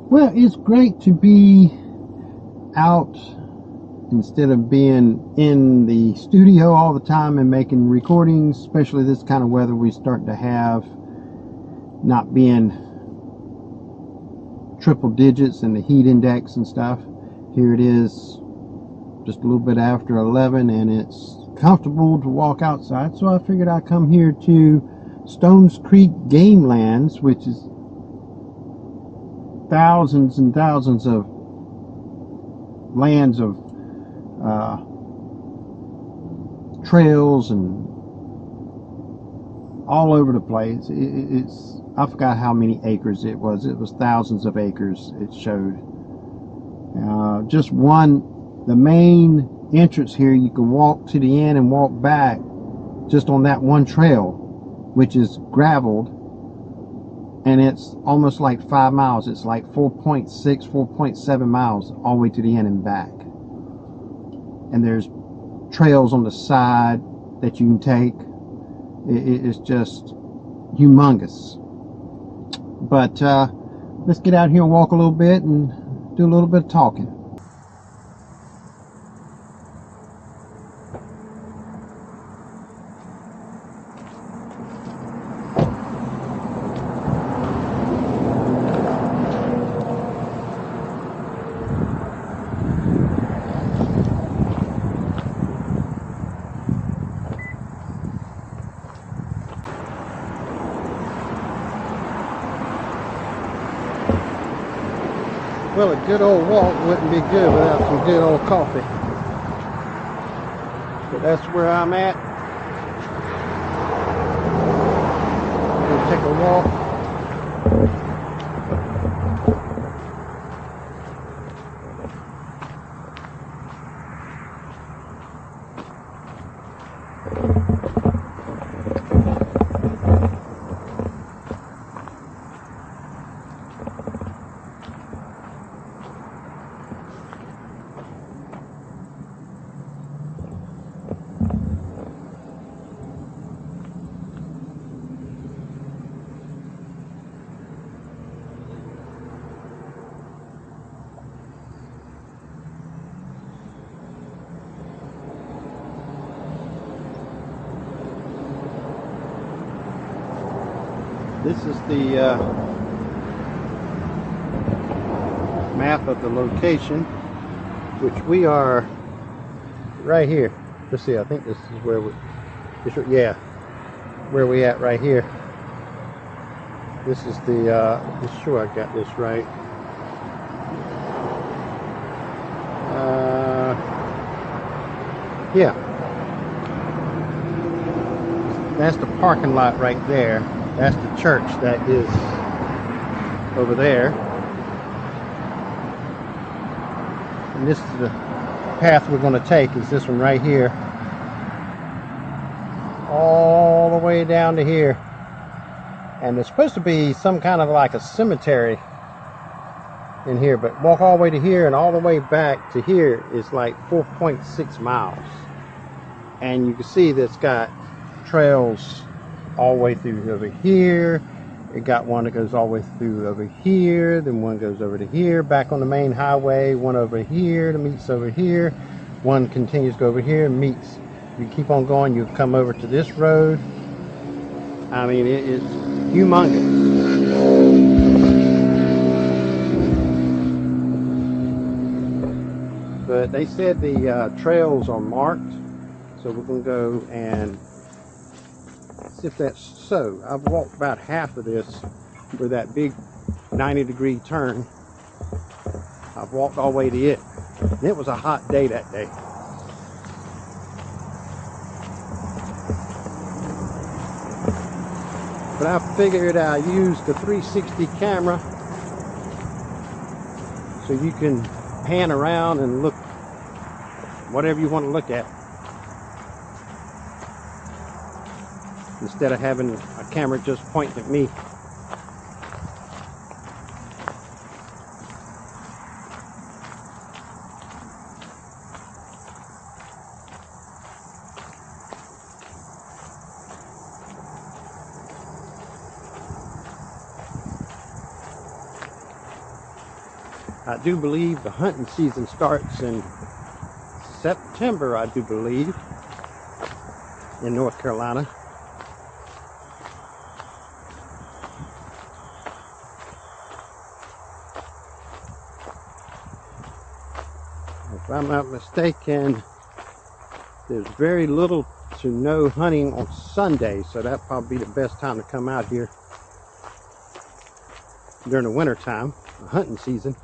Well, it's great to be out instead of being in the studio all the time and making recordings, especially this kind of weather we start to have, not being triple digits in the heat index and stuff. Here it is just a little bit after 11 and it's comfortable to walk outside, so I figured I'd come here to Stones Creek Game Lands, which is thousands and thousands of lands of trails and all over the place. It's I forgot how many acres it was. It was thousands of acres. It showed just the main entrance here. You can walk to the end and walk back just on that one trail, which is graveled, and it's almost like 5 miles. It's like 4.6, 4.7 miles all the way to the end and back. And there's trails on the side that you can take. It's just humongous. But let's get out here and walk a little bit and do a little bit of talking. Well, a good old walk wouldn't be good without some good old coffee. But that's where I'm at. I'm gonna take a walk. This is the map of the location, which we are right here. Let's see, I think this is where where we at right here. This is the, I'm sure I got this right. Yeah. That's the parking lot right there. That's the church that is over there. And this is the path we're going to take, is this one right here. All the way down to here. And there's supposed to be some kind of like a cemetery in here, but walk all the way to here and all the way back to here is like 4.6 miles. And you can see that it's got trails all the way through over here. It got one that goes all the way through over here, then one goes over to here, back on the main highway, one over here that meets over here, one continues to go over here and meets. You keep on going, you come over to this road. I mean, it is humongous. But they said the trails are marked, so we're going to go and see if that's so. I've walked about half of this for that big 90-degree turn. I've walked all the way to it. And it was a hot day that day. But I figured I used the 360 camera so you can pan around and look whatever you want to look at, instead of having a camera just pointing at me. I do believe the hunting season starts in September, I do believe, in North Carolina. If I'm not mistaken, there's very little to no hunting on Sunday, so that'd probably be the best time to come out here during the winter time, the hunting season.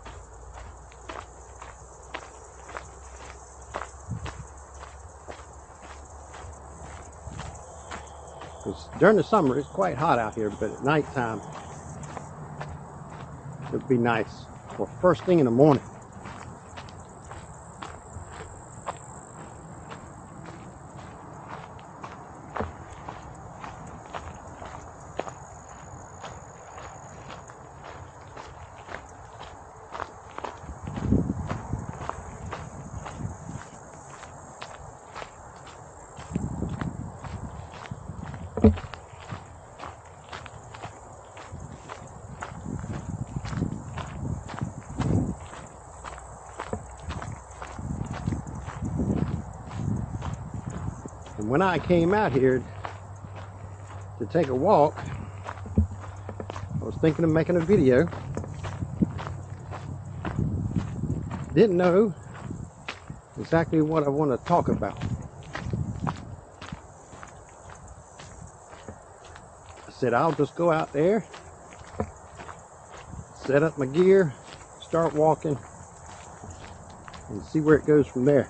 Because during the summer it's quite hot out here, but at nighttime it would be nice, or first thing in the morning. And when I came out here to take a walk, I was thinking of making a video. Didn't know exactly what I want to talk about. I said I'll just go out there, set up my gear, start walking, and see where it goes from there.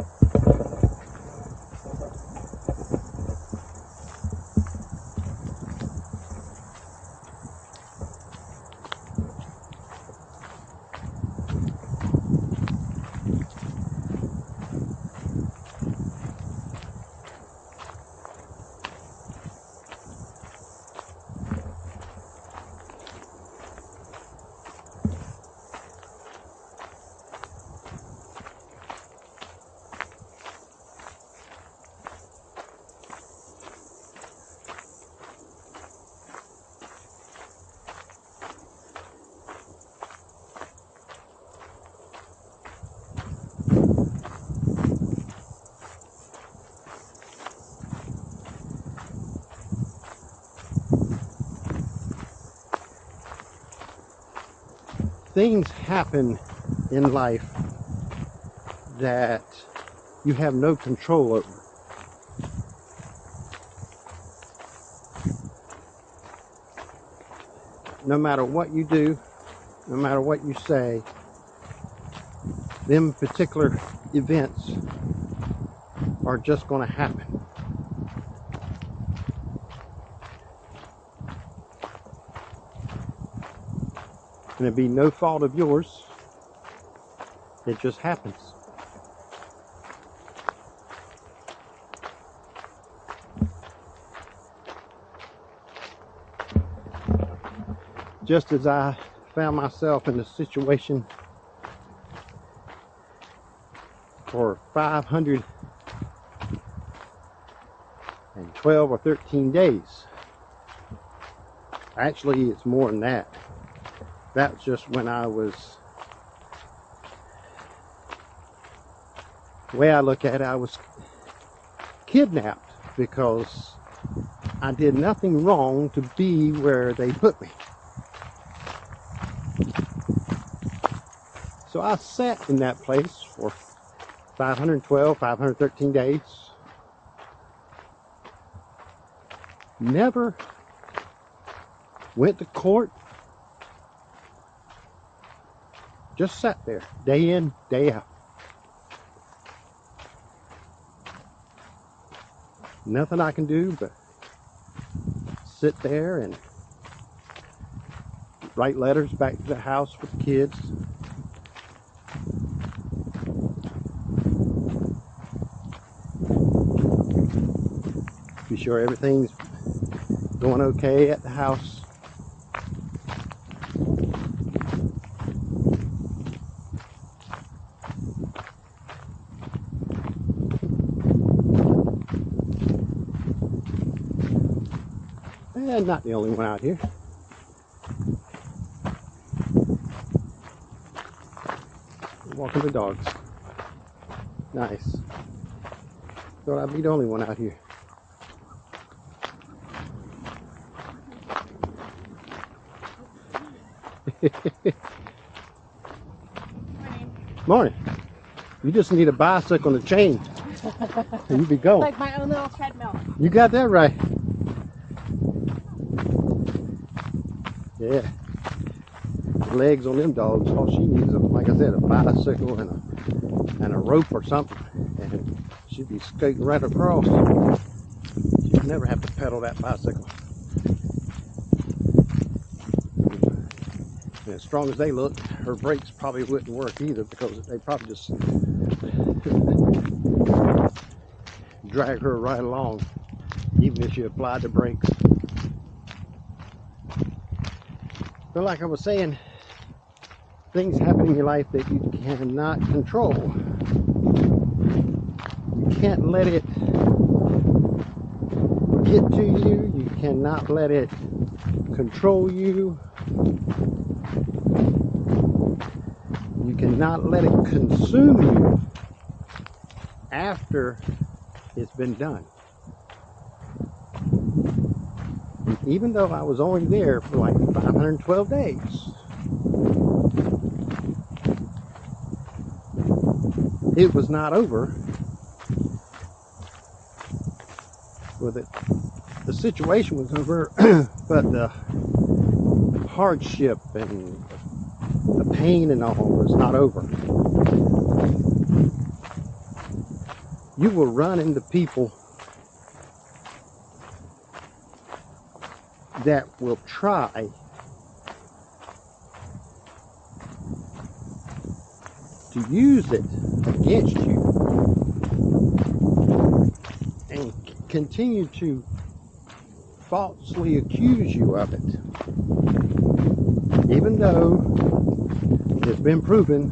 Things happen in life that you have no control over. No matter what you do, no matter what you say, them particular events are just going to happen. And it'd be no fault of yours. It just happens. Just as I found myself in a situation for 512 or 13 days. Actually, it's more than that. That's just when I was, the way I look at it, I was kidnapped because I did nothing wrong to be where they put me. So I sat in that place for 512, 513 days. Never went to court. Just sat there, day in, day out. Nothing I can do but sit there and write letters back to the house with the kids. Be sure everything's going okay at the house. And not the only one out here. walking the dogs. Nice. Thought I'd be the only one out here. Morning. You just need a bicycle and a chain. And you be going. Like my own little treadmill. You got that right. Yeah. The legs on them dogs, all she needs is, like I said, a bicycle and a rope or something. And she'd be skating right across. She'd never have to pedal that bicycle. And as strong as they look, her brakes probably wouldn't work either, because they probably just drag her right along, even if she applied the brakes. But like I was saying, things happen in your life that you cannot control. You can't let it get to you. You cannot let it control you. You cannot let it consume you after it's been done. And even though I was only there for like 512 days, it was not over. With it, the situation was over, but the hardship and the pain and all was not over. You will run into people that will try to use it against you and continue to falsely accuse you of it, even though it's been proven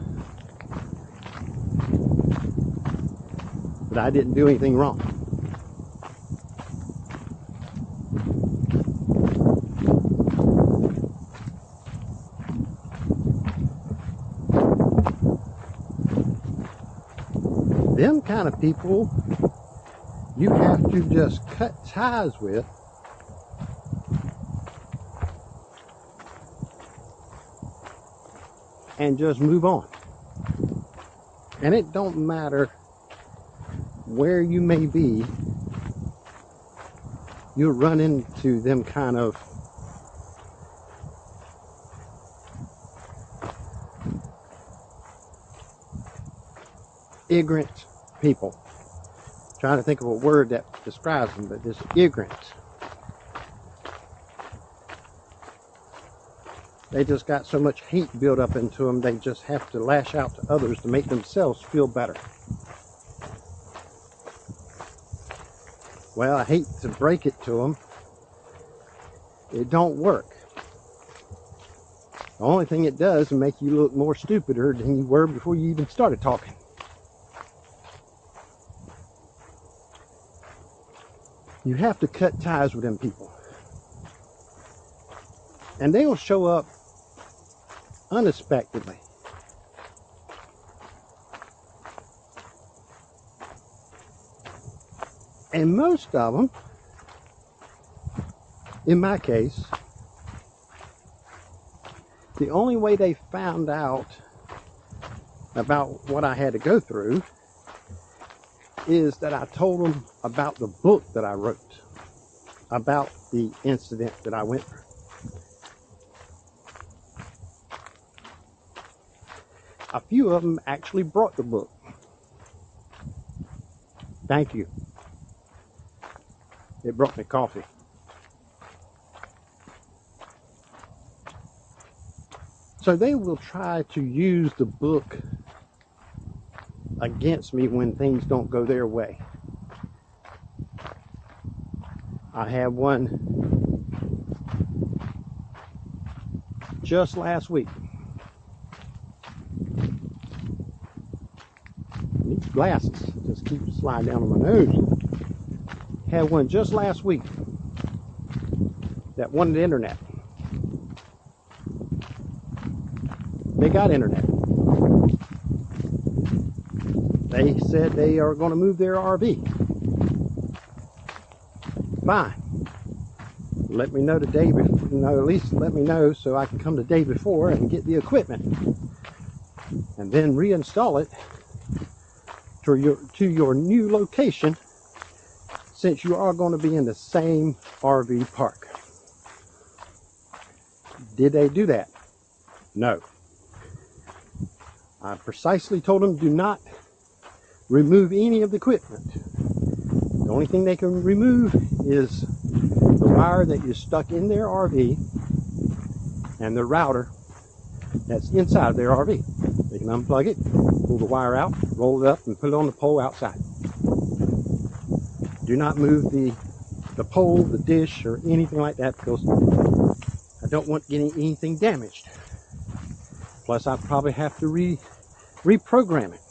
that I didn't do anything wrong. Them kind of people you have to just cut ties with and just move on. And it don't matter where you may be, you'll run into them kind of ignorant people. Trying to think of a word that describes them, but just ignorant. They just got so much hate built up into them, they just have to lash out to others to make themselves feel better. Well, I hate to break it to them, it don't work. The only thing it does is make you look more stupider than you were before you even started talking. You have to cut ties with them people. And they will show up unexpectedly. And most of them, in my case, the only way they found out about what I had to go through is that I told them about the book that I wrote about the incident that I went through. A few of them actually brought the book. Thank you. It brought me coffee. So they will try to use the book against me when things don't go their way. I had one just last week. These glasses just keep sliding down on my nose. Had one just last week that wanted the internet. They got internet. said they are going to move their RV. Fine. Let me know the day before, at least let me know so I can come the day before and get the equipment. And then reinstall it to your new location, since you are going to be in the same RV park. Did they do that? No. I precisely told them, do not remove any of the equipment. The only thing they can remove is the wire that is stuck in their RV and the router that's inside their RV. They can unplug it, pull the wire out, roll it up, and put it on the pole outside. Do not move the pole, the dish, or anything like that, because I don't want getting anything damaged. Plus, I probably have to reprogram it.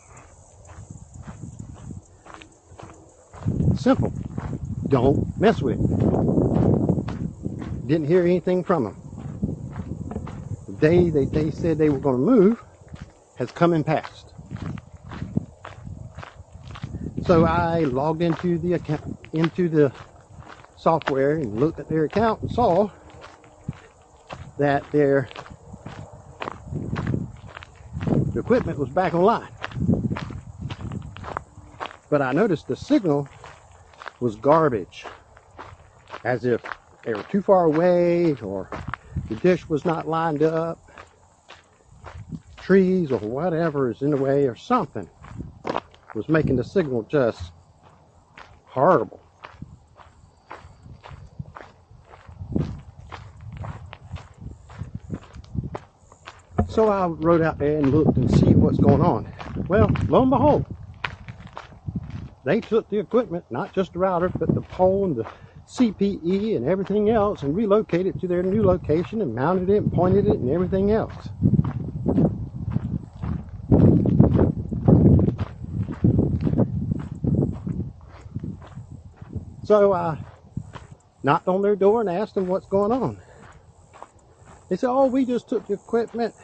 Simple. Don't mess with it. Didn't hear anything from them. The day they said they were going to move has come and passed. So I logged into the account, into the software, and looked at their account and saw that the equipment was back online. But I noticed the signal was garbage, as if they were too far away, or the dish was not lined up, trees or whatever is in the way, or something was making the signal just horrible. So I rode out there and looked and see what's going on. Well, lo and behold, they took the equipment, not just the router, but the pole and the CPE and everything else, and relocated it to their new location and mounted it and pointed it and everything else. So I knocked on their door and asked them what's going on. They said, oh, we just took the equipment,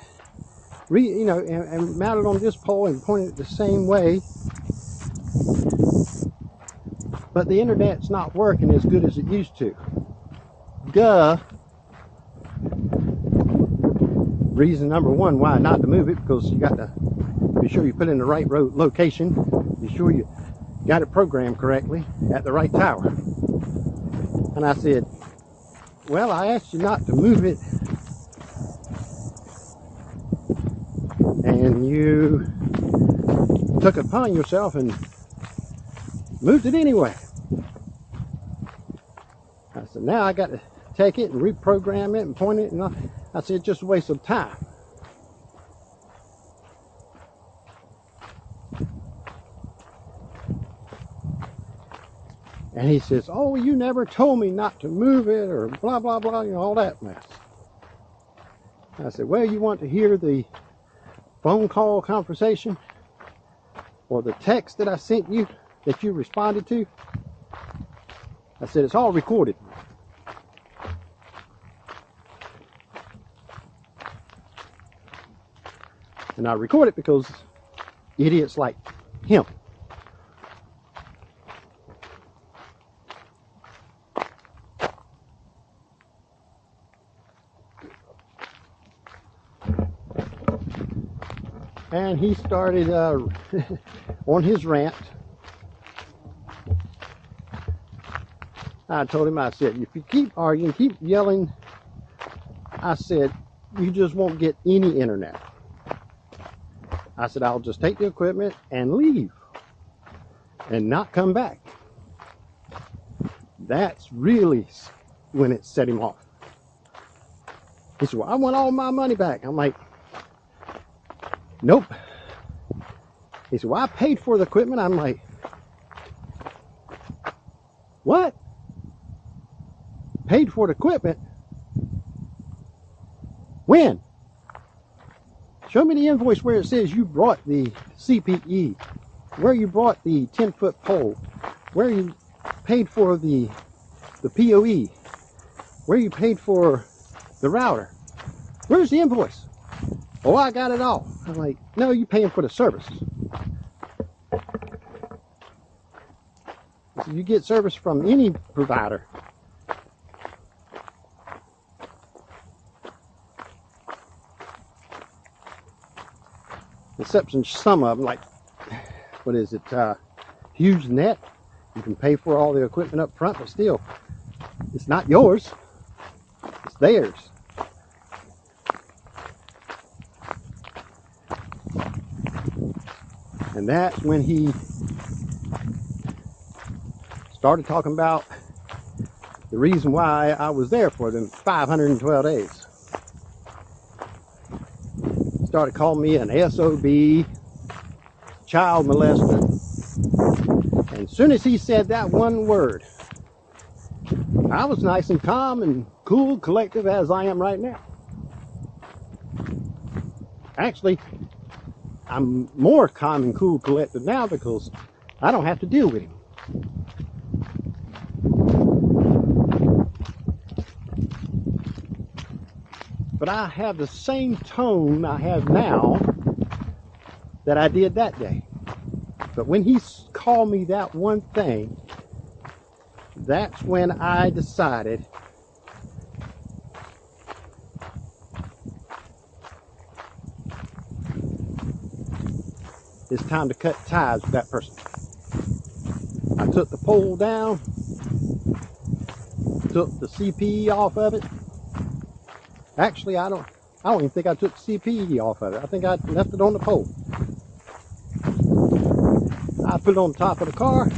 and mounted on this pole and pointed it the same way, but the internet's not working as good as it used to. Duh. Reason number one why not to move it, because you got to be sure you put it in the right location, be sure you got it programmed correctly at the right tower. And I said, well, I asked you not to move it, and you took it upon yourself and moved it anyway. I said, now I got to take it and reprogram it and point it, and I said, just a waste of time. And he says, oh, you never told me not to move it, or blah, blah, blah, all that mess. I said, well, you want to hear the phone call conversation or the text that I sent you that you responded to? I said, it's all recorded. And I record it because idiots like him. And he started on his rant. I told him, I said, if you keep arguing, keep yelling, I said, you just won't get any internet. I said, I'll just take the equipment and leave and not come back. That's really when it set him off. He said, well, I want all my money back. I'm like, nope. He said, well, I paid for the equipment. I'm like, what? Paid for the equipment? When? Show me the invoice where it says you brought the CPE, where you brought the 10-foot pole, where you paid for the POE, where you paid for the router. Where's the invoice? Oh, I got it all. I'm like, no, you're paying for the service. So you get service from any provider. Except some of them, like, what is it, HughesNet. You can pay for all the equipment up front, but still, it's not yours, it's theirs. And that's when he started talking about the reason why I was there for them 512 days. Started calling me an SOB, child molester. And as soon as he said that one word, I was nice and calm and cool, collective as I am right now. Actually, I'm more calm and cool, collective now because I don't have to deal with him. But I have the same tone I have now that I did that day. But when he called me that one thing, that's when I decided it's time to cut ties with that person. I took the pole down, took the CPE off of it. Actually, I don't even think I took the CPE off of it. I think I left it on the pole. I put it on top of the car.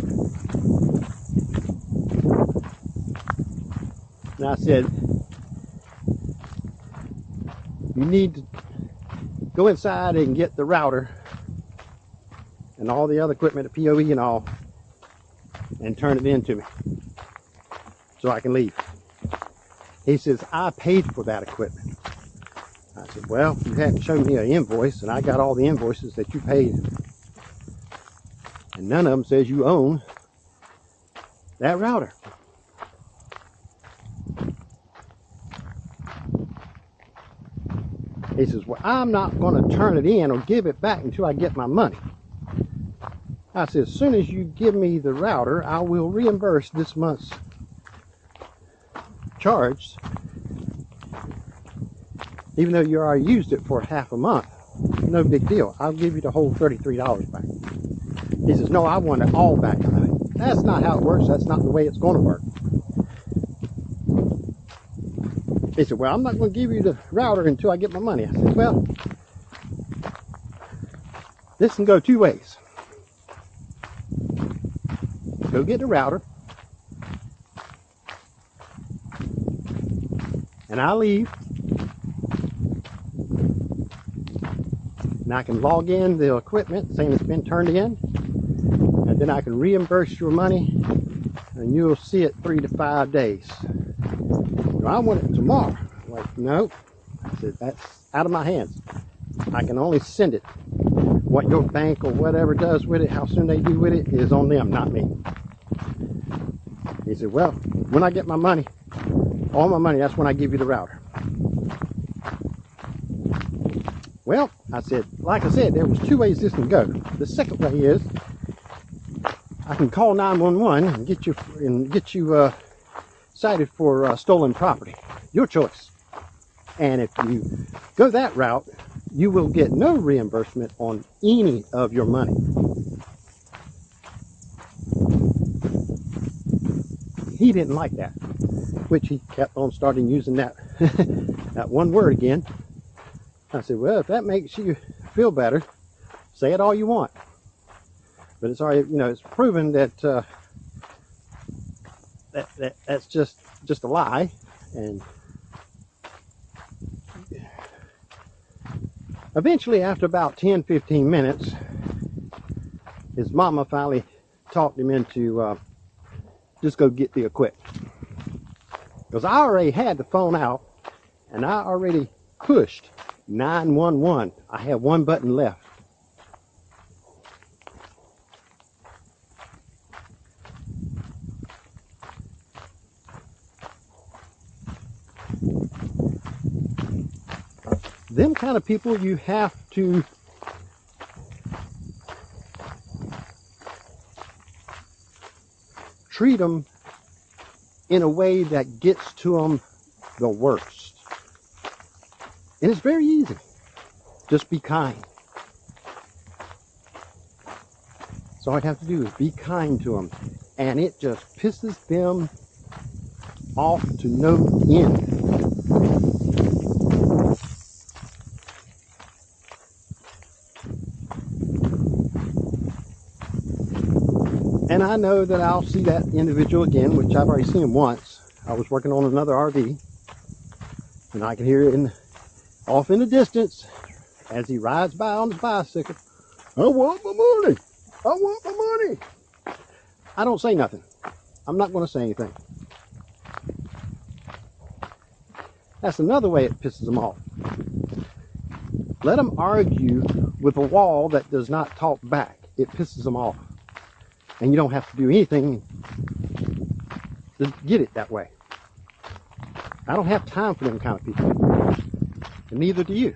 And I said, you need to go inside and get the router and all the other equipment, the POE and all, and turn it in to me so I can leave. He says, I paid for that equipment. I said, well, you hadn't shown me an invoice, and I got all the invoices that you paid. And none of them says you own that router. He says, well, I'm not going to turn it in or give it back until I get my money. I said, as soon as you give me the router, I will reimburse this month's charge, even though you already used it for half a month. No big deal. I'll give you the whole $33 back. He says, no, I want it all back. That's not how it works. That's not the way it's going to work. He said, well, I'm not going to give you the router until I get my money. I said, well, this can go two ways. Go get the router, and I'll leave, and I can log in the equipment saying it's been turned in, and then I can reimburse your money, and you'll see it 3 to 5 days. Well, I want it tomorrow. I'm like, no. I said, that's out of my hands. I can only send it. What your bank or whatever does with it, how soon they do with it, is on them, not me. He said, well, when I get my money, all my money, that's when I give you the router. Well, I said, like I said, there was two ways this can go. The second way is I can call 911 and get you cited for stolen property. Your choice. And if you go that route, you will get no reimbursement on any of your money. He didn't like that, which he kept on starting using that that one word again. I said, well, if that makes you feel better, say it all you want. But it's already, you know, it's proven that that's just a lie. And eventually, after about 10-15 minutes, his mama finally talked him into just go get the equipment. Because I already had the phone out, and I already pushed 911. I had one button left. Them kind of people, you have to treat them in a way that gets to them the worst. And it's very easy. Just be kind. So all I have to do is be kind to them. And it just pisses them off to no end. And I know that I'll see that individual again, which I've already seen him once. I was working on another RV, and I can hear it off in the distance as he rides by on his bicycle. I want my money. I want my money. I don't say nothing. I'm not going to say anything. That's another way it pisses them off. Let them argue with a wall that does not talk back. It pisses them off. And you don't have to do anything to get it that way. I don't have time for them kind of people. And neither do you.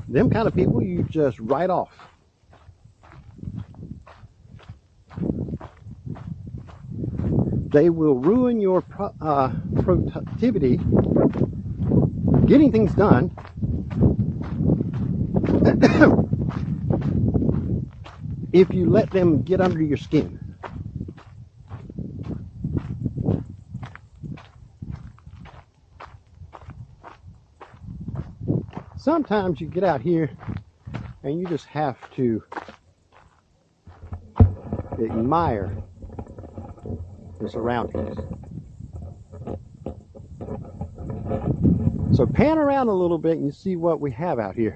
Them kind of people you just write off. They will ruin your productivity, getting things done, if you let them get under your skin. Sometimes you get out here and you just have to admire the surroundings. So pan around a little bit and you see what we have out here.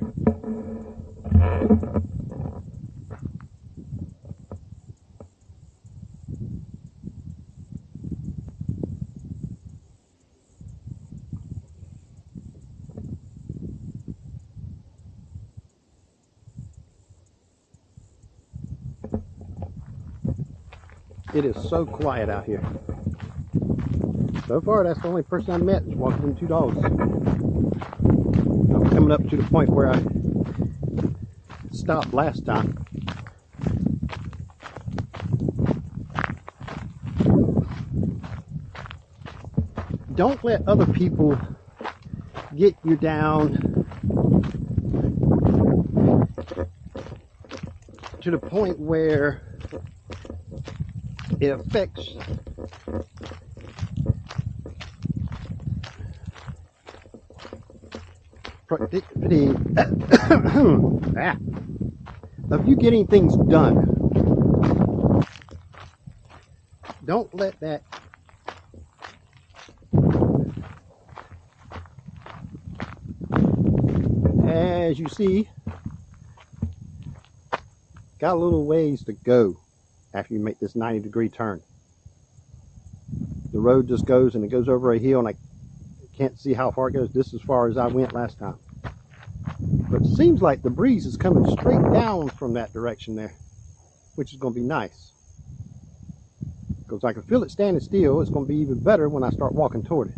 It is so quiet out here. So far, that's the only person I met is walking them two dogs. I'm coming up to the point where I stopped last time. Don't let other people get you down to the point where it affects productivity of you getting things done. Don't let that as you see, got a little ways to go after you make this 90-degree turn. The road just goes and it goes over a hill, and I can't see how far it goes. This is as far as I went last time. But it seems like the breeze is coming straight down from that direction there, which is going to be nice. Because I can feel it standing still. It's going to be even better when I start walking toward it.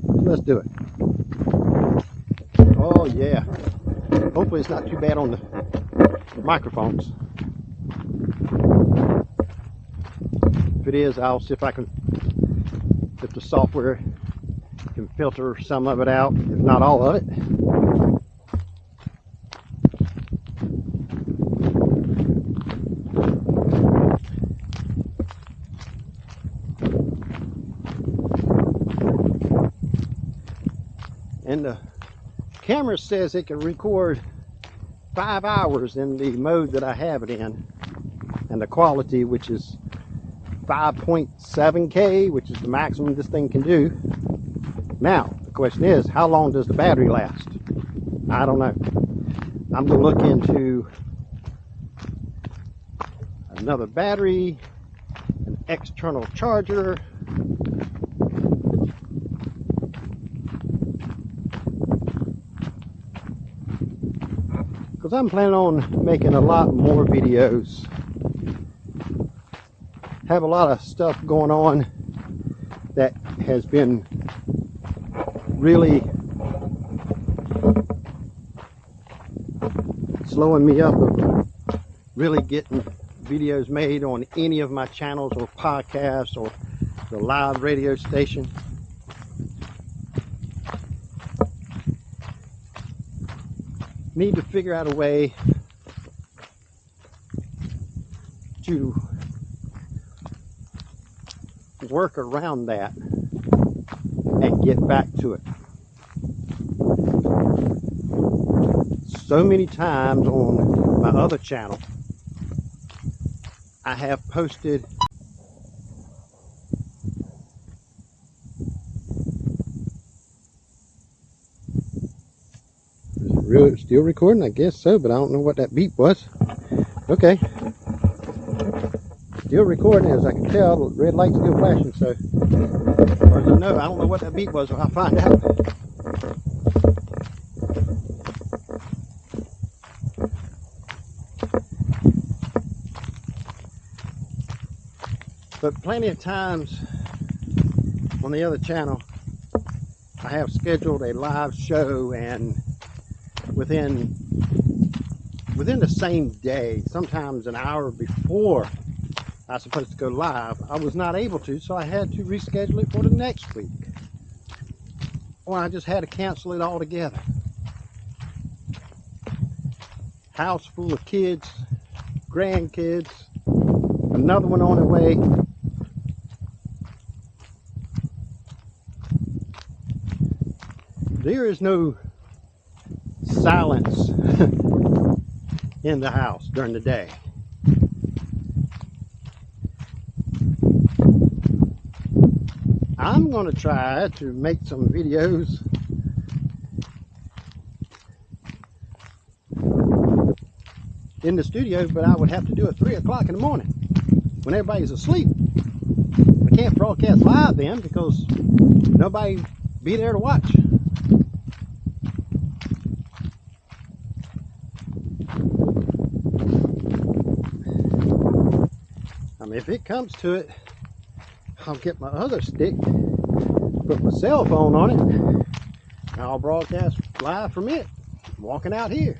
So let's do it. Oh yeah. Hopefully it's not too bad on the microphones. If it is, I'll see if I can, if the software can filter some of it out, if not all of it. And the camera says it can record 5 hours in the mode that I have it in, and the quality, which is 5.7K, which is the maximum this thing can do. Now the question is, how long does the battery last? I don't know. I'm going to look into another battery, an external charger, because I'm planning on making a lot more videos. Have a lot of stuff going on that has been really slowing me up of really getting videos made on any of my channels or podcasts or the live radio station. Need to figure out a way to work around that and get back to it. So many times on my other channel, I have posted still recording, I guess so, but I don't know what that beep was. Okay, still recording, as I can tell. The red light's still flashing, so as far as I know, I don't know what that beep was. I'll find out. But plenty of times on the other channel, I have scheduled a live show, and within the same day, sometimes an hour before I was supposed to go live, I was not able to, so I had to reschedule it for the next week. Or I just had to cancel it altogether. House full of kids, grandkids, another one on the way. There is no silence in the house during the day. I'm going to try to make some videos in the studio, but I would have to do it 3 o'clock in the morning when everybody's asleep. I can't broadcast live then because nobody be there to watch. I mean, if it comes to it, I'll get my other stick, put my cell phone on it, and I'll broadcast live from it, walking out here.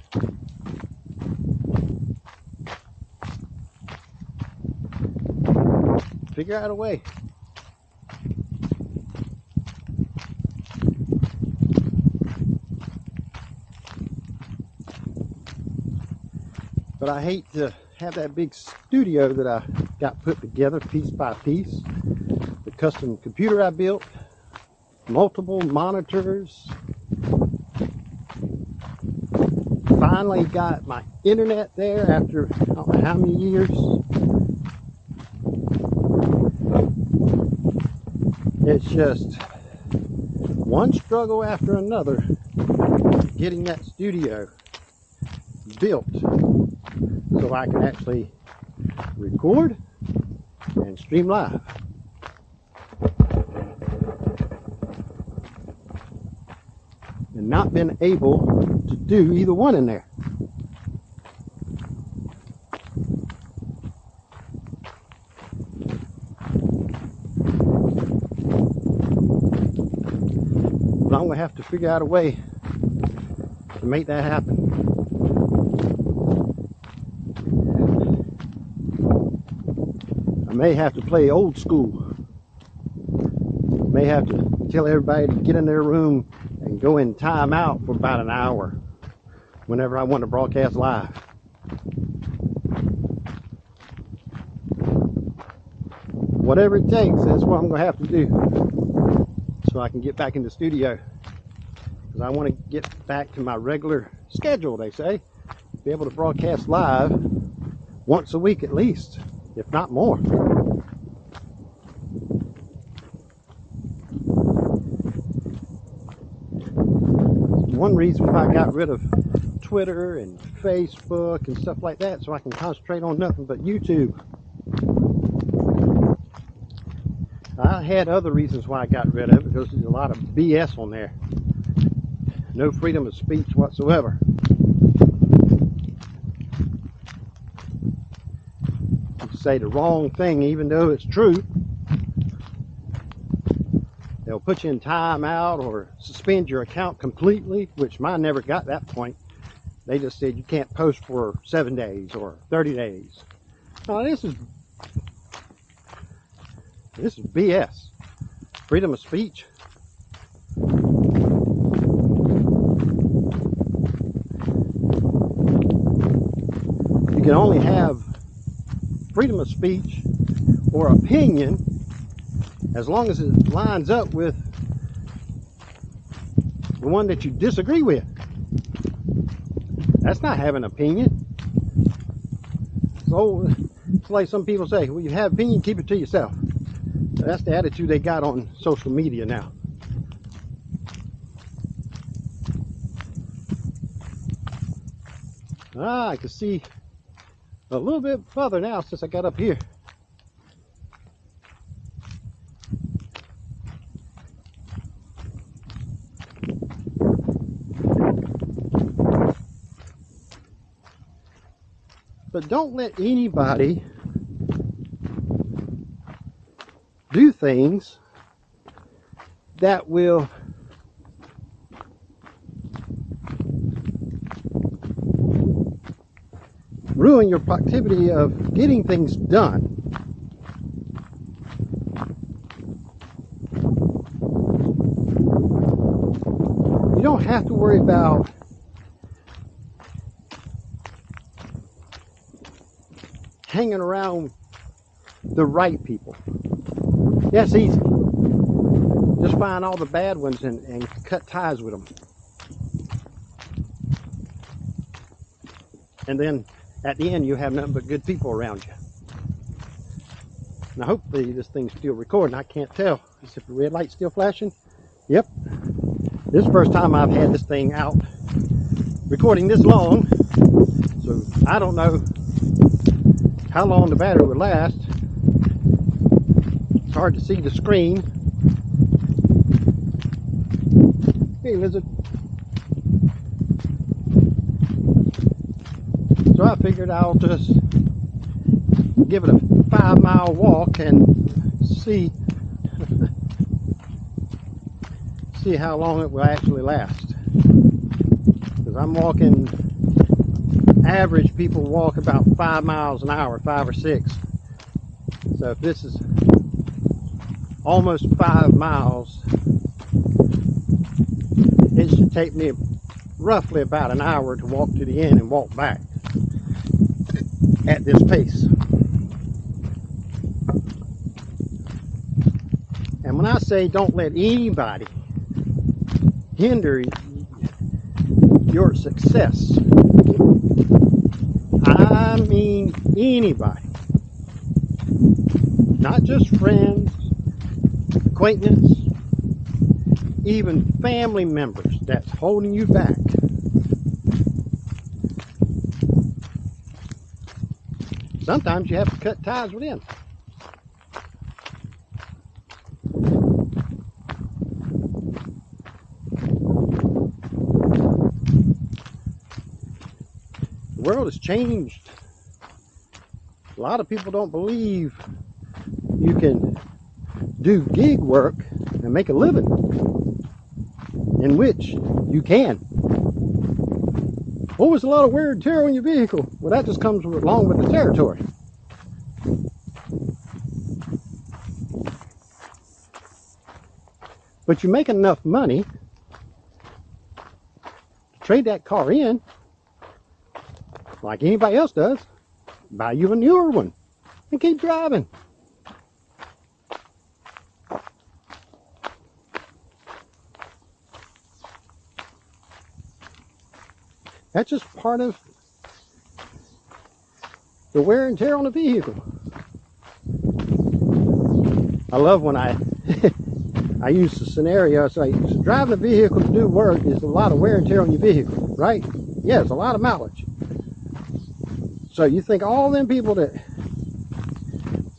Figure out a way. But I hate to have that big studio that I got put together piece by piece. The custom computer I built, multiple monitors. Finally got my internet there after I don't know how many years. It's just one struggle after another getting that studio built so I can actually record and stream live. And not been able to do either one in there. But I'm going to have to figure out a way to make that happen. I may have to play old school. May have to tell everybody to get in their room and go in timeout for about an hour whenever I want to broadcast live. Whatever it takes, that's what I'm going to have to do so I can get back in the studio. Because I want to get back to my regular schedule, they say. Be able to broadcast live once a week at least, if not more. One reason why I got rid of Twitter and Facebook and stuff like that, so I can concentrate on nothing but YouTube. I had other reasons why I got rid of it, because there's a lot of BS on there. No freedom of speech whatsoever. You say the wrong thing even though it's true. They'll put you in timeout or suspend your account completely, which mine never got that point. They just said you can't post for 7 days or 30 days. No, this is BS. Freedom of speech. You can only have freedom of speech or opinion as long as it lines up with the one that you disagree with. That's not having an opinion. So it's like some people say, well, you have opinion, keep it to yourself. That's the attitude they got on social media now. I can see a little bit further now since I got up here. But don't let anybody do things that will ruin your productivity of getting things done. You don't have to worry about hanging around the right people. Yeah, it's easy. Just find all the bad ones and cut ties with them. And then at the end, you have nothing but good people around you. Now, hopefully this thing's still recording. I can't tell. Is if the red light's still flashing? Yep. This is the first time I've had this thing out recording this long. So I don't know how long the battery would last. It's hard to see the screen. Hey, lizard. So I figured I'll just give it a 5-mile walk and see how long it will actually last. Because I'm walking, average people walk about 5 miles an hour, 5 or 6. So if this is almost 5 miles, it should take me roughly about an hour to walk to the end and walk back at this pace. And when I say don't let anybody hinder your success, I mean anybody. Not just friends, acquaintance, even family members that's holding you back. Sometimes you have to cut ties with them. The world has changed. A lot of people don't believe you can do gig work and make a living, in which you can. Oh, it's a lot of wear and tear on your vehicle. Well, that just comes along with the territory. But you make enough money to trade that car in, like anybody else does, buy you a newer one, and keep driving. That's just part of the wear and tear on the vehicle. I love when I use the scenario. It's like, driving a vehicle to do work is a lot of wear and tear on your vehicle, right? Yeah, it's a lot of mileage. So you think all them people that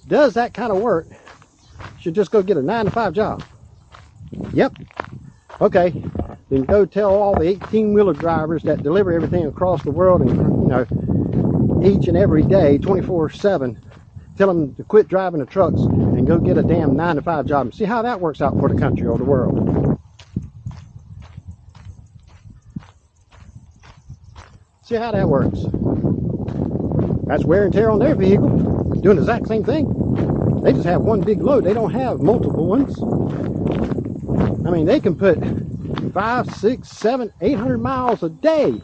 does that kind of work should just go get a 9-to-5 job? Yep. Okay. Then go tell all the 18-wheeler drivers that deliver everything across the world, and each and every day, 24/7, tell them to quit driving the trucks and go get a damn 9-to-5 job, and see how that works out for the country or the world. See how that works. That's wear and tear on their vehicle. Doing the exact same thing. They just have one big load. They don't have multiple ones. I mean, they can put 5, 6, 7, 800 miles a day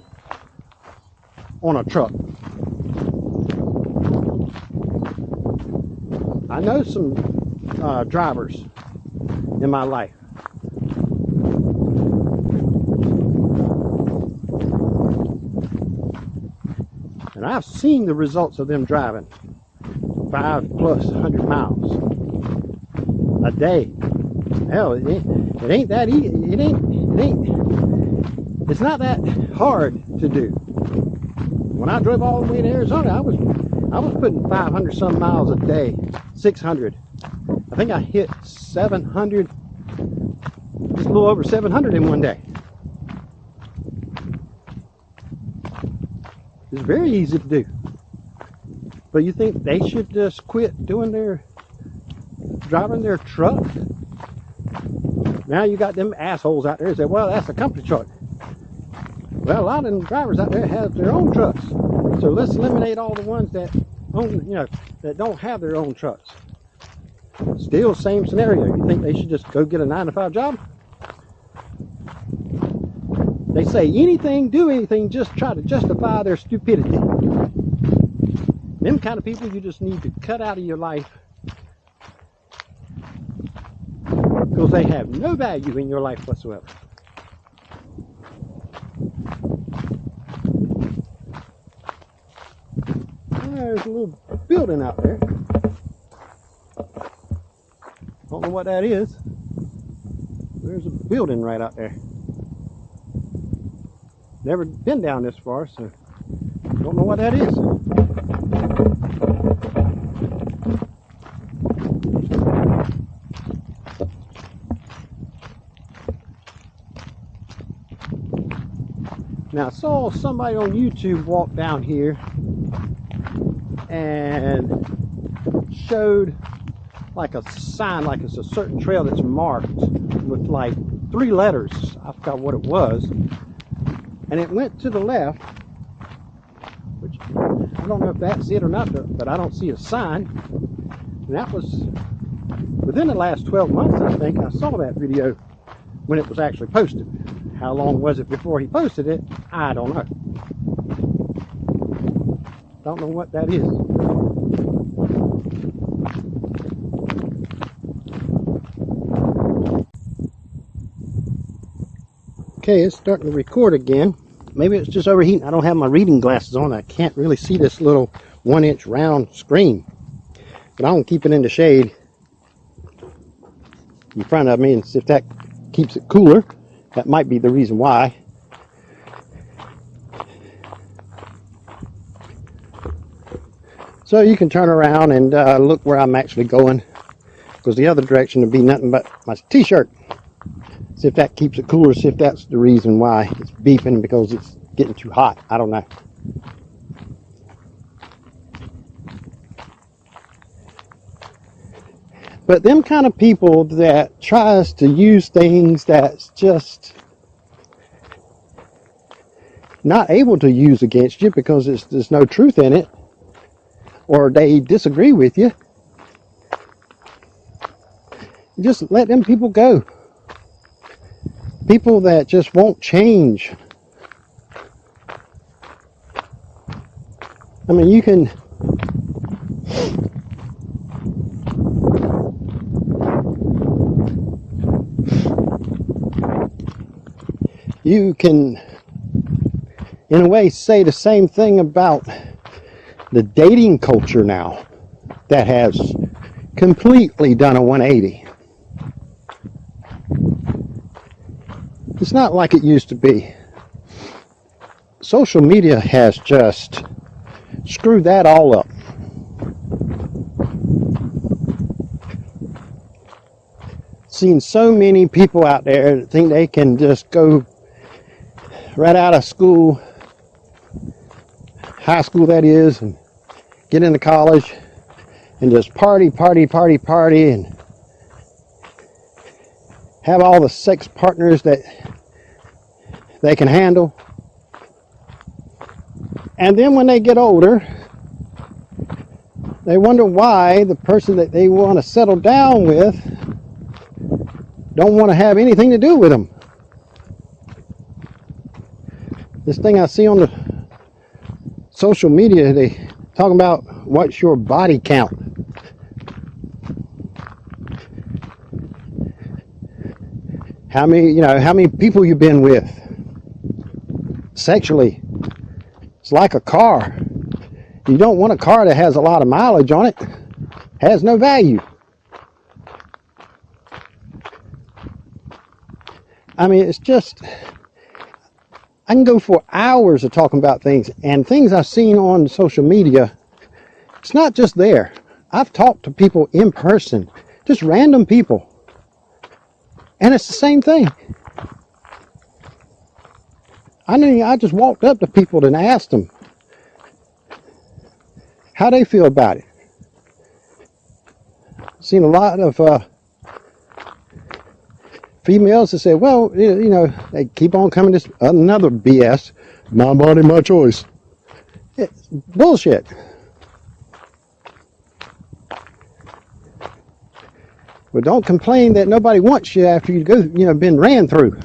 on a truck. I know some drivers in my life. And I've seen the results of them driving 5+ hundred miles a day. Hell, it ain't that easy. It's not that hard to do. When I drove all the way to Arizona, I was putting 500 some miles a day, 600. I think I hit 700, just a little over 700 in one day. It's very easy to do. But you think they should just quit driving their truck? Now you got them assholes out there that say, well, that's a company truck. Well, a lot of them drivers out there have their own trucks. So let's eliminate all the ones that own, that don't have their own trucks. Still same scenario. You think they should just go get a 9-to-5 job? They say anything, do anything, just try to justify their stupidity. Them kind of people you just need to cut out of your life, because they have no value in your life whatsoever. There's a little building out there. Don't know what that is. There's a building right out there. Never been down this far, so don't know what that is. Now I saw somebody on YouTube walk down here and showed like a sign, like it's a certain trail that's marked with like 3 letters. I forgot what it was. And it went to the left, which I don't know if that's it or not, but I don't see a sign. And that was within the last 12 months, I think. I saw that video when it was actually posted. How long was it before he posted it? I don't know. Don't know what that is. Okay, it's starting to record again. Maybe it's just overheating. I don't have my reading glasses on. I can't really see this little 1-inch round screen. But I'm going to keep it in the shade in front of me and see if that keeps it cooler. That might be the reason why. So you can turn around and look where I'm actually going, because the other direction would be nothing but my t-shirt. See if that keeps it cooler, see if that's the reason why it's beeping, because it's getting too hot. I don't know. But them kind of people that tries to use things that's just not able to use against you because there's no truth in it, or they disagree with you, just let them people go. People that just won't change. I mean, you can in a way say the same thing about the dating culture now that has completely done a 180. It's not like it used to be. Social media has just screwed that all up. Seen so many people out there that think they can just go right out of school, high school that is, and get into college and just party, and have all the sex partners that they can handle. And then when they get older, they wonder why the person that they want to settle down with don't want to have anything to do with them. This thing I see on the social media, they talking about what's your body count. How many people you've been with sexually. It's like a car. You don't want a car that has a lot of mileage on it. Has no value. I mean, it's just, I can go for hours of talking about things, and things I've seen on social media. It's not just there. I've talked to people in person, just random people, and it's the same thing. I just walked up to people and asked them how they feel about it. I've seen a lot of females that say, well, they keep on coming this another BS, my body, my choice. It's bullshit. But don't complain that nobody wants you after you go, been ran through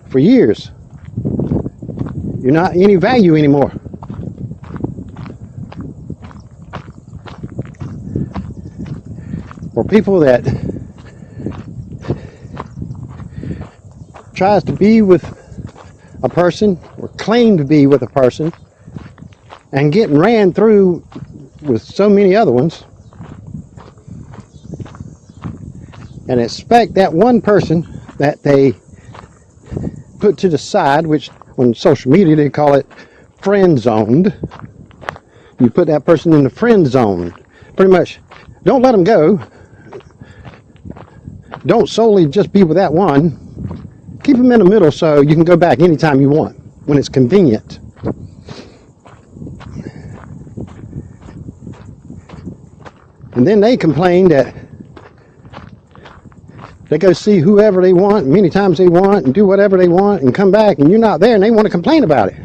for years. You're not any value anymore. For people that tries to be with a person or claim to be with a person and getting ran through with so many other ones, and expect that one person that they put to the side, which on social media they call it friend zoned. You put that person in the friend zone. Pretty much, don't let them go. Don't solely just be with that one. Keep them in the middle so you can go back anytime you want, when it's convenient. And then they complain that they go see whoever they want, many times they want, and do whatever they want, and come back, and you're not there, and they want to complain about it.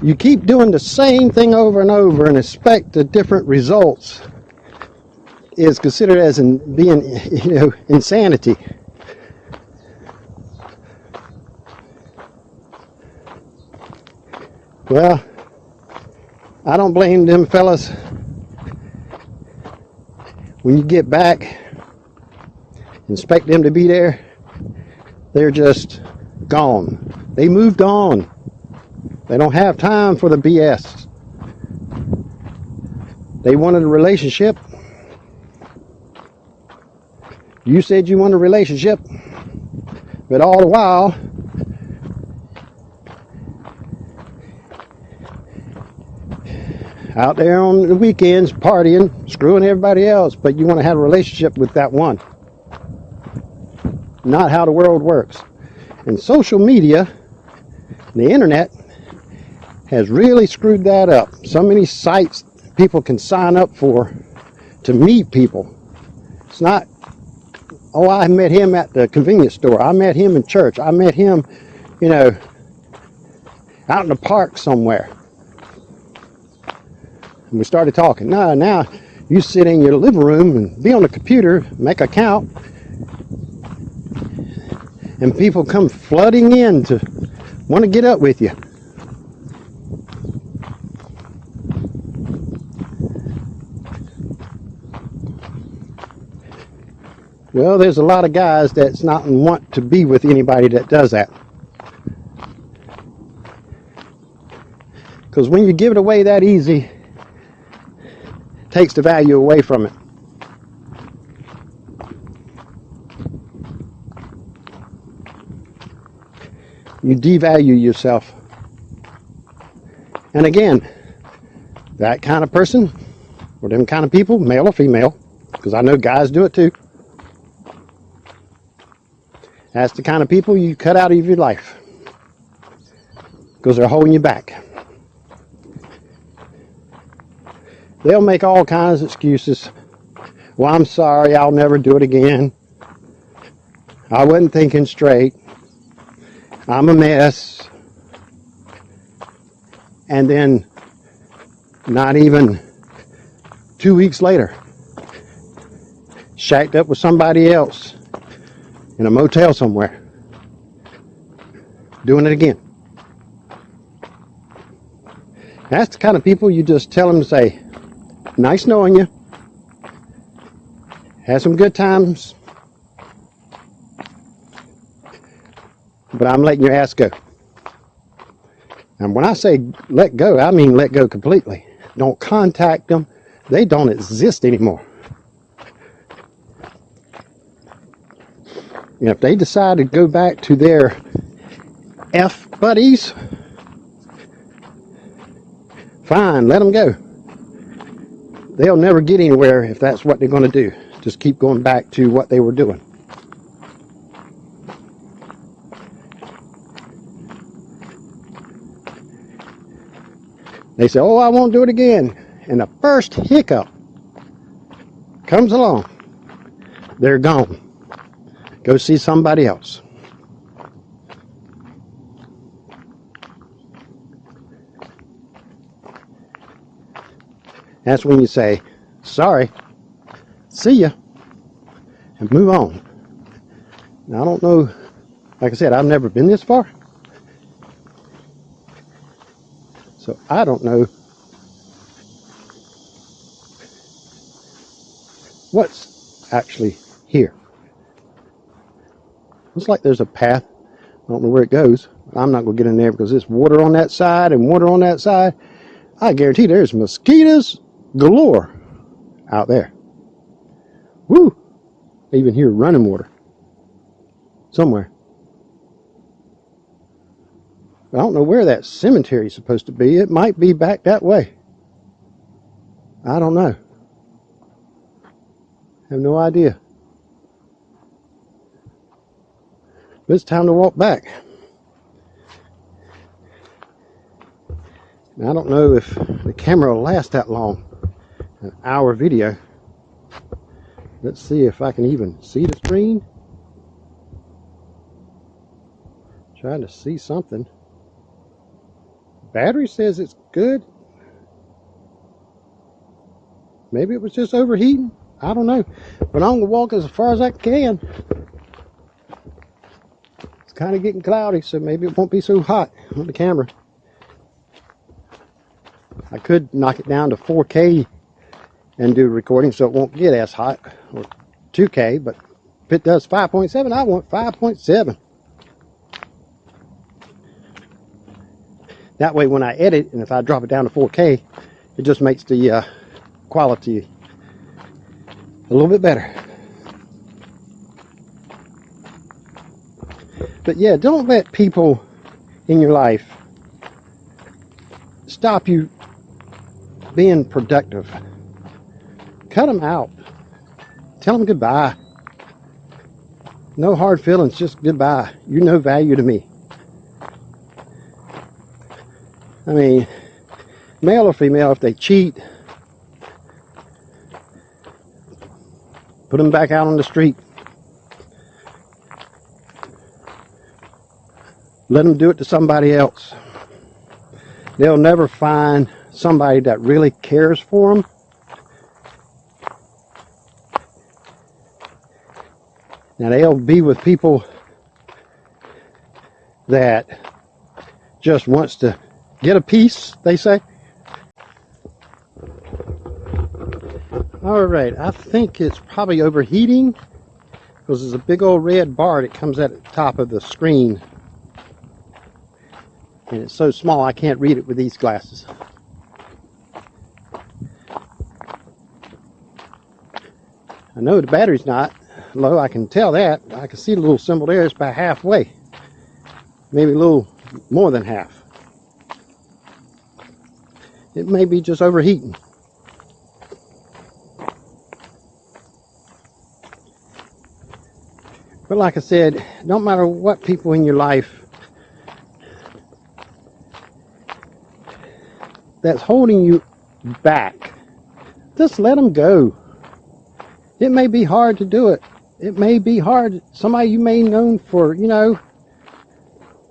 You keep doing the same thing over and over and expect the different results is considered as being, insanity. Well, I don't blame them fellas. When you get back, expect them to be there, they're just gone. They moved on. They don't have time for the BS. They wanted a relationship. You said you wanted a relationship, but all the while, out there on the weekends, partying, screwing everybody else, but you want to have a relationship with that one. Not how the world works. And social media, the internet, has really screwed that up. So many sites people can sign up for to meet people. It's not, oh, I met him at the convenience store. I met him in church. I met him, out in the park somewhere. And we started talking. No, now you sit in your living room and be on the computer, make an account, and people come flooding in to want to get up with you. Well, there's a lot of guys that's not want to be with anybody that does that. Because when you give it away that easy, it takes the value away from it. You devalue yourself. And again, that kind of person, or them kind of people, male or female, because I know guys do it too, that's the kind of people you cut out of your life, because they're holding you back. They'll make all kinds of excuses. Well, I'm sorry, I'll never do it again. I wasn't thinking straight. I'm a mess. And then not even 2 weeks later, shacked up with somebody else in a motel somewhere, doing it again. That's the kind of people you just tell them to say, nice knowing you, had some good times, but I'm letting your ass go. And when I say let go, I mean let go completely. Don't contact them. They don't exist anymore. And if they decide to go back to their F buddies, fine, let them go. They'll never get anywhere if that's what they're going to do. Just keep going back to what they were doing. They say, oh, I won't do it again. And the first hiccup comes along, they're gone. Go see somebody else. That's when you say, sorry, see ya, and move on. Now, I don't know, like I said, I've never been this far. So I don't know what's actually here. Looks like there's a path. I don't know where it goes. I'm not going to get in there because there's water on that side and water on that side. I guarantee there's mosquitoes galore out there. Woo! I even hear running water somewhere. I don't know where that cemetery is supposed to be. It might be back that way. I don't know. I have no idea. But it's time to walk back. Now, I don't know if the camera will last that long. An hour video. Let's see if I can even see the screen. Trying to see something. Battery says it's good. Maybe it was just overheating. I don't know. But I'm going to walk as far as I can. It's kind of getting cloudy, so maybe it won't be so hot on the camera. I could knock it down to 4K and do recording so it won't get as hot, or 2K, but if it does 5.7, I want 5.7. That way when I edit, and if I drop it down to 4K, it just makes the quality a little bit better. But yeah, don't let people in your life stop you being productive. Cut them out. Tell them goodbye. No hard feelings, just goodbye. You're no value to me. I mean, male or female, if they cheat, put them back out on the street. Let them do it to somebody else. They'll never find somebody that really cares for them. Now, they'll be with people that just wants to get a piece, they say. All right, I think it's probably overheating because there's a big old red bar that comes at the top of the screen. And it's so small I can't read it with these glasses. I know the battery's not low, I can tell that. I can see the little symbol there, it's about halfway. Maybe a little more than half. It may be just overheating. But like I said, no matter what people in your life that's holding you back, just let them go. It may be hard to do it. It may be hard. Somebody you may have known for,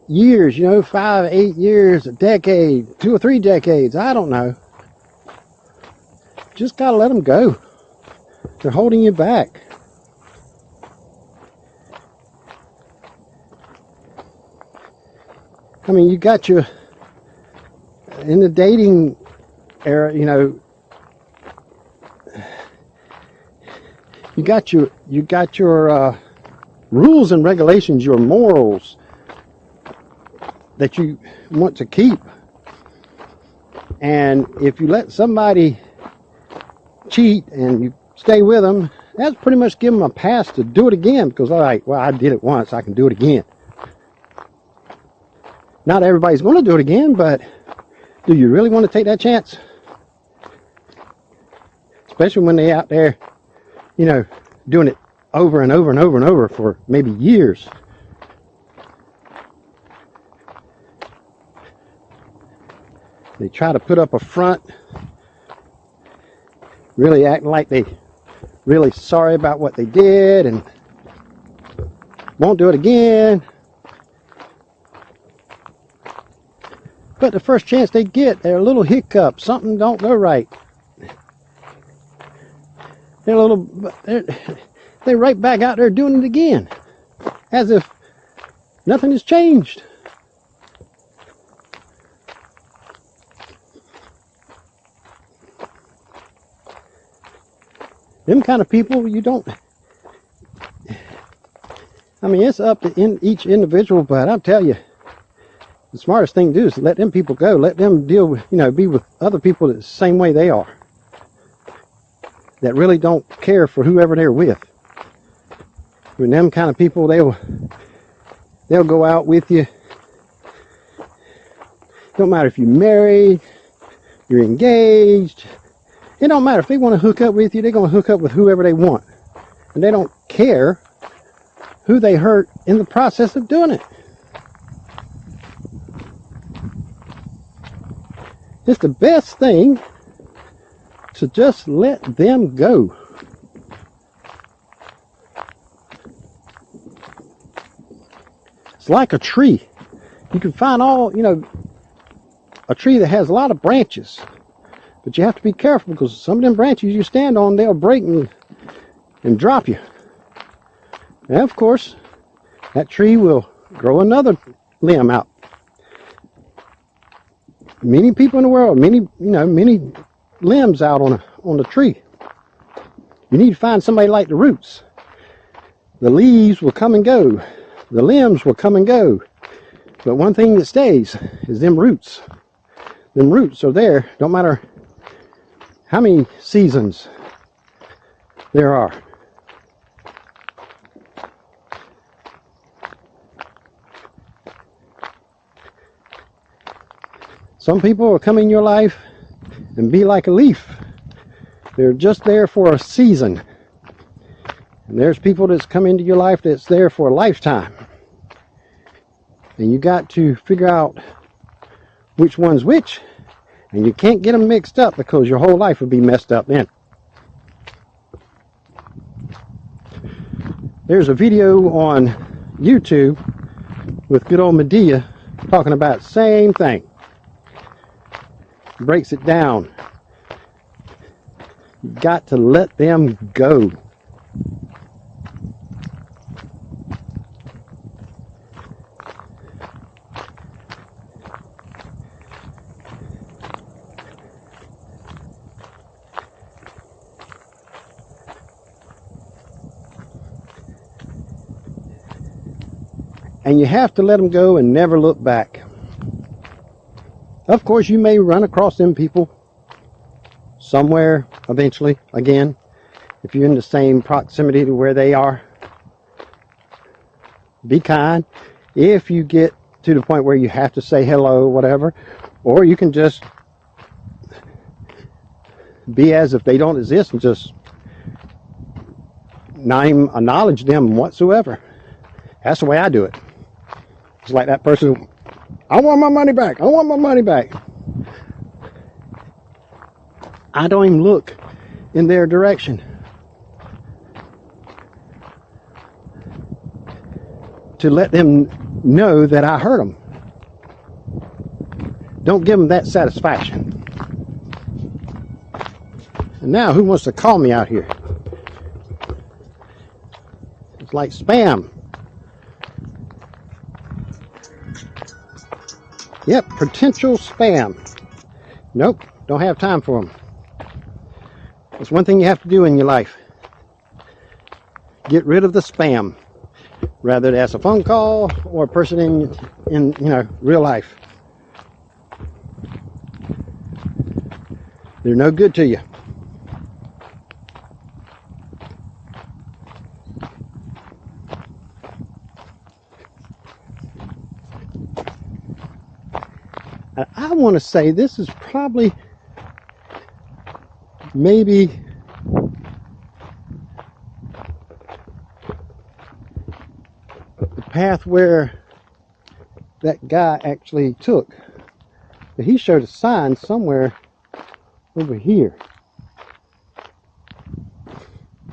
years, you know, 5, 8 years, a decade, 2 or 3 decades, I don't know. Just gotta let them go. They're holding you back. I mean, you got your, in the dating era, you know, you got your rules and regulations, your morals that you want to keep. And if you let somebody cheat and you stay with them, that's pretty much give them a pass to do it again, because all right, well, I did it once, I can do it again. Not everybody's going to do it again, but do you really want to take that chance? Especially when they're out there, you know, doing it over and over and over and over for maybe years. They try to put up a front, really acting like they really sorry about what they did and won't do it again. But the first chance they get, they're a little hiccup, something don't go right. They're right back out there doing it again, as if nothing has changed. Them kind of people, you don't, I mean, it's up to each individual, but I'll tell you, the smartest thing to do is let them people go. Let them deal with, you know, be with other people the same way they are, that really don't care for whoever they're with. When them kind of people, they'll go out with you. Don't matter if you're married, you're engaged. It don't matter if they want to hook up with you. They're going to hook up with whoever they want, and they don't care who they hurt in the process of doing it. It's the best thing to just let them go. It's like a tree. You can find all, you know, a tree that has a lot of branches, but you have to be careful, because some of them branches you stand on, they'll break and drop you. And of course, that tree will grow another limb out. Many people in the world, many limbs out on the tree. You need to find somebody like the roots. The leaves will come and go. The limbs will come and go. But one thing that stays is them roots. Them roots are there, don't matter how many seasons there are. Some people will come in your life and be like a leaf. They're just there for a season. And there's people that's come into your life that's there for a lifetime. And you got to figure out which one's which. And you can't get them mixed up, because your whole life would be messed up then. There's a video on YouTube with good old Medea talking about the same thing. Breaks it down. You got to let them go. And you have to let them go and never look back. Of course, you may run across them people somewhere eventually again, if you're in the same proximity to where they are. Be kind. If you get to the point where you have to say hello, whatever, or you can just be as if they don't exist and just not even acknowledge them whatsoever. That's the way I do it. It's like that person, I want my money back. I want my money back. I don't even look in their direction. To let them know that I hurt them. Don't give them that satisfaction. And now, who wants to call me out here? It's like spam. Yep, potential spam. Nope, don't have time for them. It's one thing you have to do in your life. Get rid of the spam. Rather that's a phone call or a person in real life. They're no good to you. I want to say this is probably maybe the path where that guy actually took. But he showed a sign somewhere over here.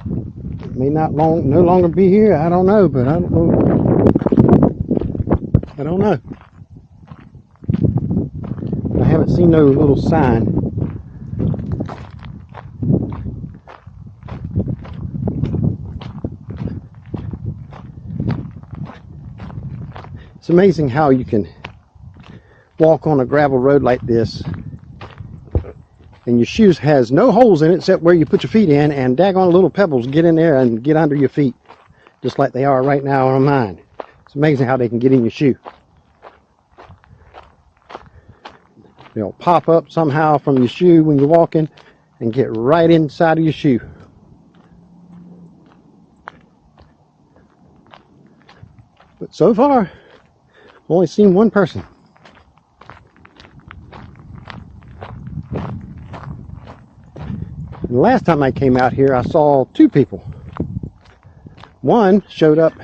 It may no longer be here. I don't know, but I don't know. I haven't seen no little sign. It's amazing how you can walk on a gravel road like this and your shoes has no holes in it except where you put your feet in, and daggone little pebbles get in there and get under your feet just like they are right now on mine. It's amazing how they can get in your shoe. They'll pop up somehow from your shoe when you're walking and get right inside of your shoe. But so far, I've only seen one person. And the last time I came out here, I saw two people. One showed up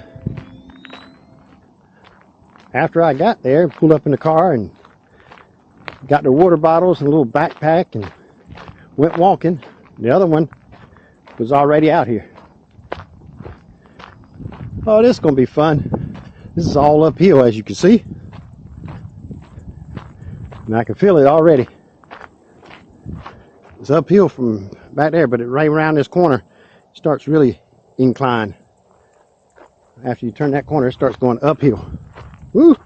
after I got there, pulled up in the car and got their water bottles and a little backpack and went walking. The other one was already out here. Oh, this is going to be fun. This is all uphill, as you can see. And I can feel it already. It's uphill from back there, but right around this corner it starts really inclined. After you turn that corner, it starts going uphill. Woo!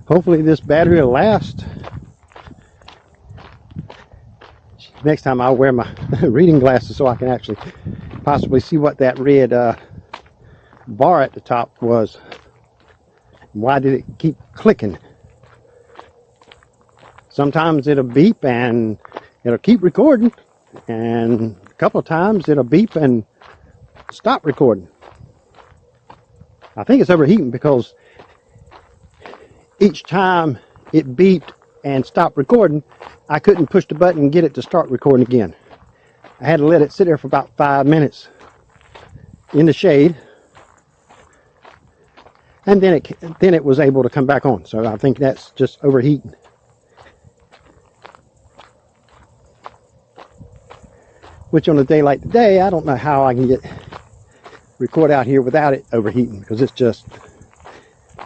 Hopefully this battery will last. Next time I'll wear my reading glasses so I can actually possibly see what that red bar at the top was. Why did it keep clicking? Sometimes it'll beep and it'll keep recording, and a couple of times it'll beep and stop recording. I think it's overheating because each time it beeped and stopped recording, I couldn't push the button and get it to start recording again. I had to let it sit there for about 5 minutes in the shade, and then it was able to come back on. So I think that's just overheating. Which on a day like today, I don't know how I can record out here without it overheating, because it's just,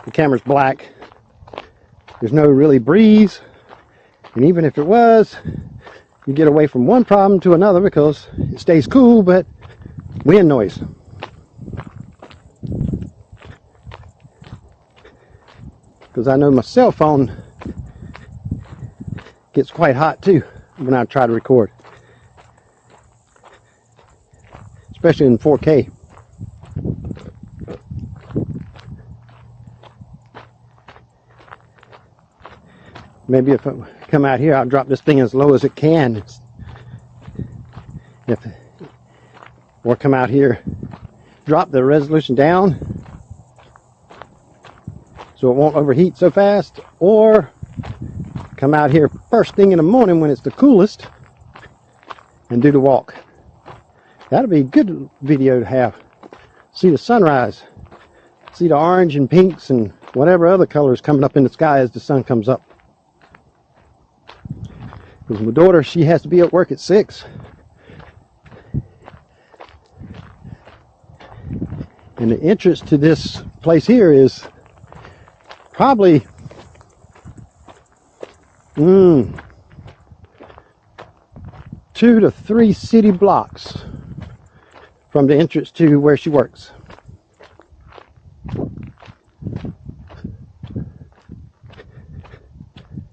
the camera's black. There's no really breeze, and even if it was, you get away from one problem to another because it stays cool, but wind noise. Because I know my cell phone gets quite hot too when I try to record, especially in 4K. Maybe if I come out here, I'll drop this thing as low as it can. Or come out here, drop the resolution down so it won't overheat so fast, or come out here first thing in the morning when it's the coolest and do the walk. That'll be a good video to have. See the sunrise, see the orange and pinks and whatever other colors coming up in the sky as the sun comes up. Because my daughter, she has to be at work at 6. And the entrance to this place here is probably 2 to 3 city blocks from the entrance to where she works.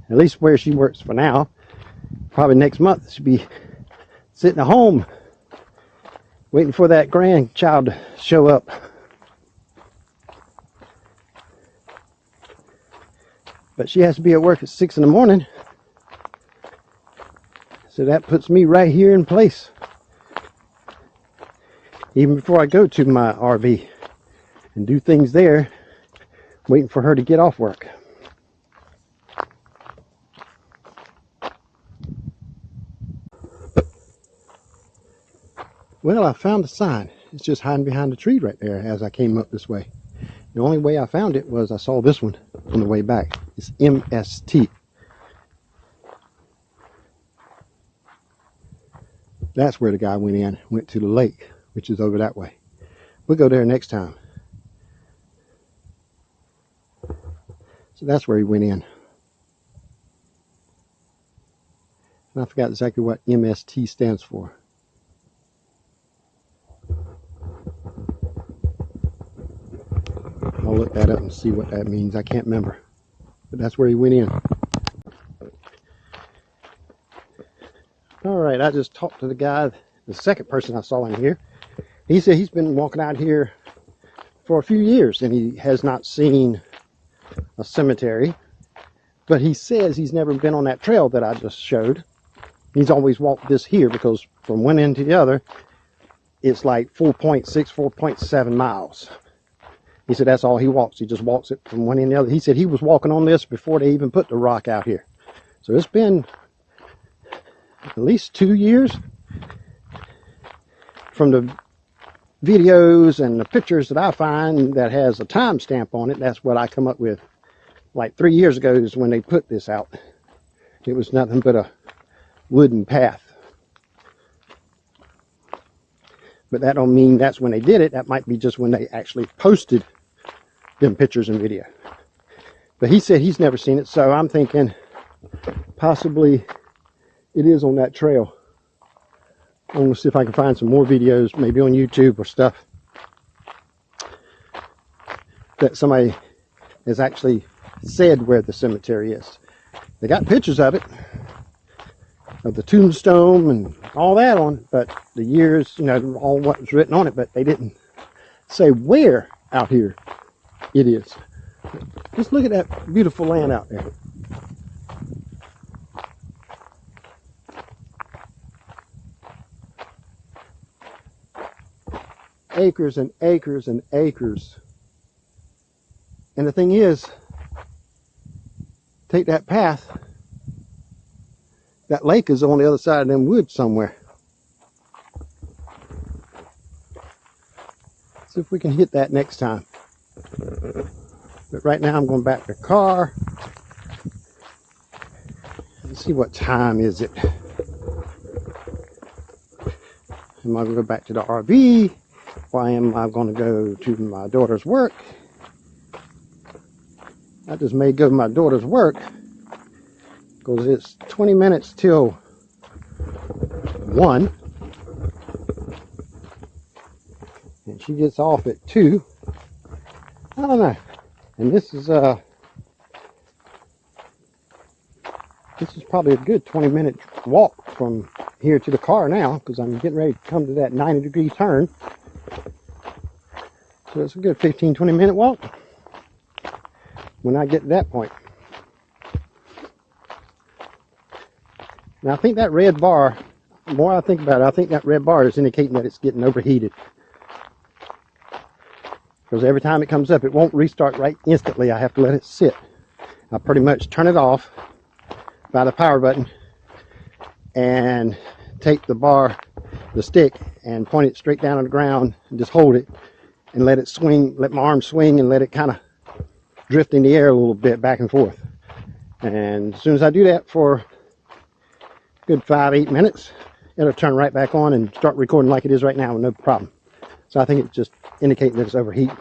At least where she works for now. Probably next month she'll be sitting at home waiting for that grandchild to show up. But she has to be at work at 6 in the morning. So that puts me right here in place. Even before I go to my RV and do things there, waiting for her to get off work. Well, I found a sign. It's just hiding behind a tree right there as I came up this way. The only way I found it was I saw this one on the way back. It's MST. That's where the guy went to the lake, which is over that way. We'll go there next time. So that's where he went in. And I forgot exactly what MST stands for. I'll look that up and see what that means. I can't remember. But that's where he went in. Alright, I just talked to the guy, the second person I saw in here. He said he's been walking out here for a few years and he has not seen a cemetery. But he says he's never been on that trail that I just showed. He's always walked this here because from one end to the other, it's like 4.6, 4.7 miles. He said that's all he walks. He just walks it from one end to the other. He said he was walking on this before they even put the rock out here. So it's been at least 2 years. From the videos and the pictures that I find that has a time stamp on it, that's what I come up with. Like 3 years ago is when they put this out. It was nothing but a wooden path. But that don't mean that's when they did it. That might be just when they actually posted them pictures and video. But he said he's never seen it, so I'm thinking possibly it is on that trail. I'm going to see if I can find some more videos, maybe on YouTube or stuff, that somebody has actually said where the cemetery is. They got pictures of it, of the tombstone and all that on, but the years, you know, all what was written on it, but they didn't say where out here it is. Just look at that beautiful land out there. Acres and acres and acres. And the thing is, take that path, that lake is on the other side of them woods somewhere. See if we can hit that next time. But right now I'm going back to the car. Let's see what time is it. Am I going to go back to the RV? Or am I going to go to my daughter's work? I just may go to my daughter's work because it's 20 minutes till 1. And she gets off at 2. I don't know. And this is probably a good 20-minute walk from here to the car now, because I'm getting ready to come to that 90-degree turn. So it's a good 15-20 minute walk when I get to that point. Now I think that red bar, the more I think about it, I think that red bar is indicating that it's getting overheated. Because every time it comes up, it won't restart right instantly. I have to let it sit. I pretty much turn it off by the power button and take the bar, the stick, and point it straight down on the ground and just hold it and let it swing, let my arm swing and let it kind of drift in the air a little bit back and forth. And as soon as I do that for a good 5-8 minutes, it'll turn right back on and start recording like it is right now with no problem. So I think it's just indicating that it's overheating.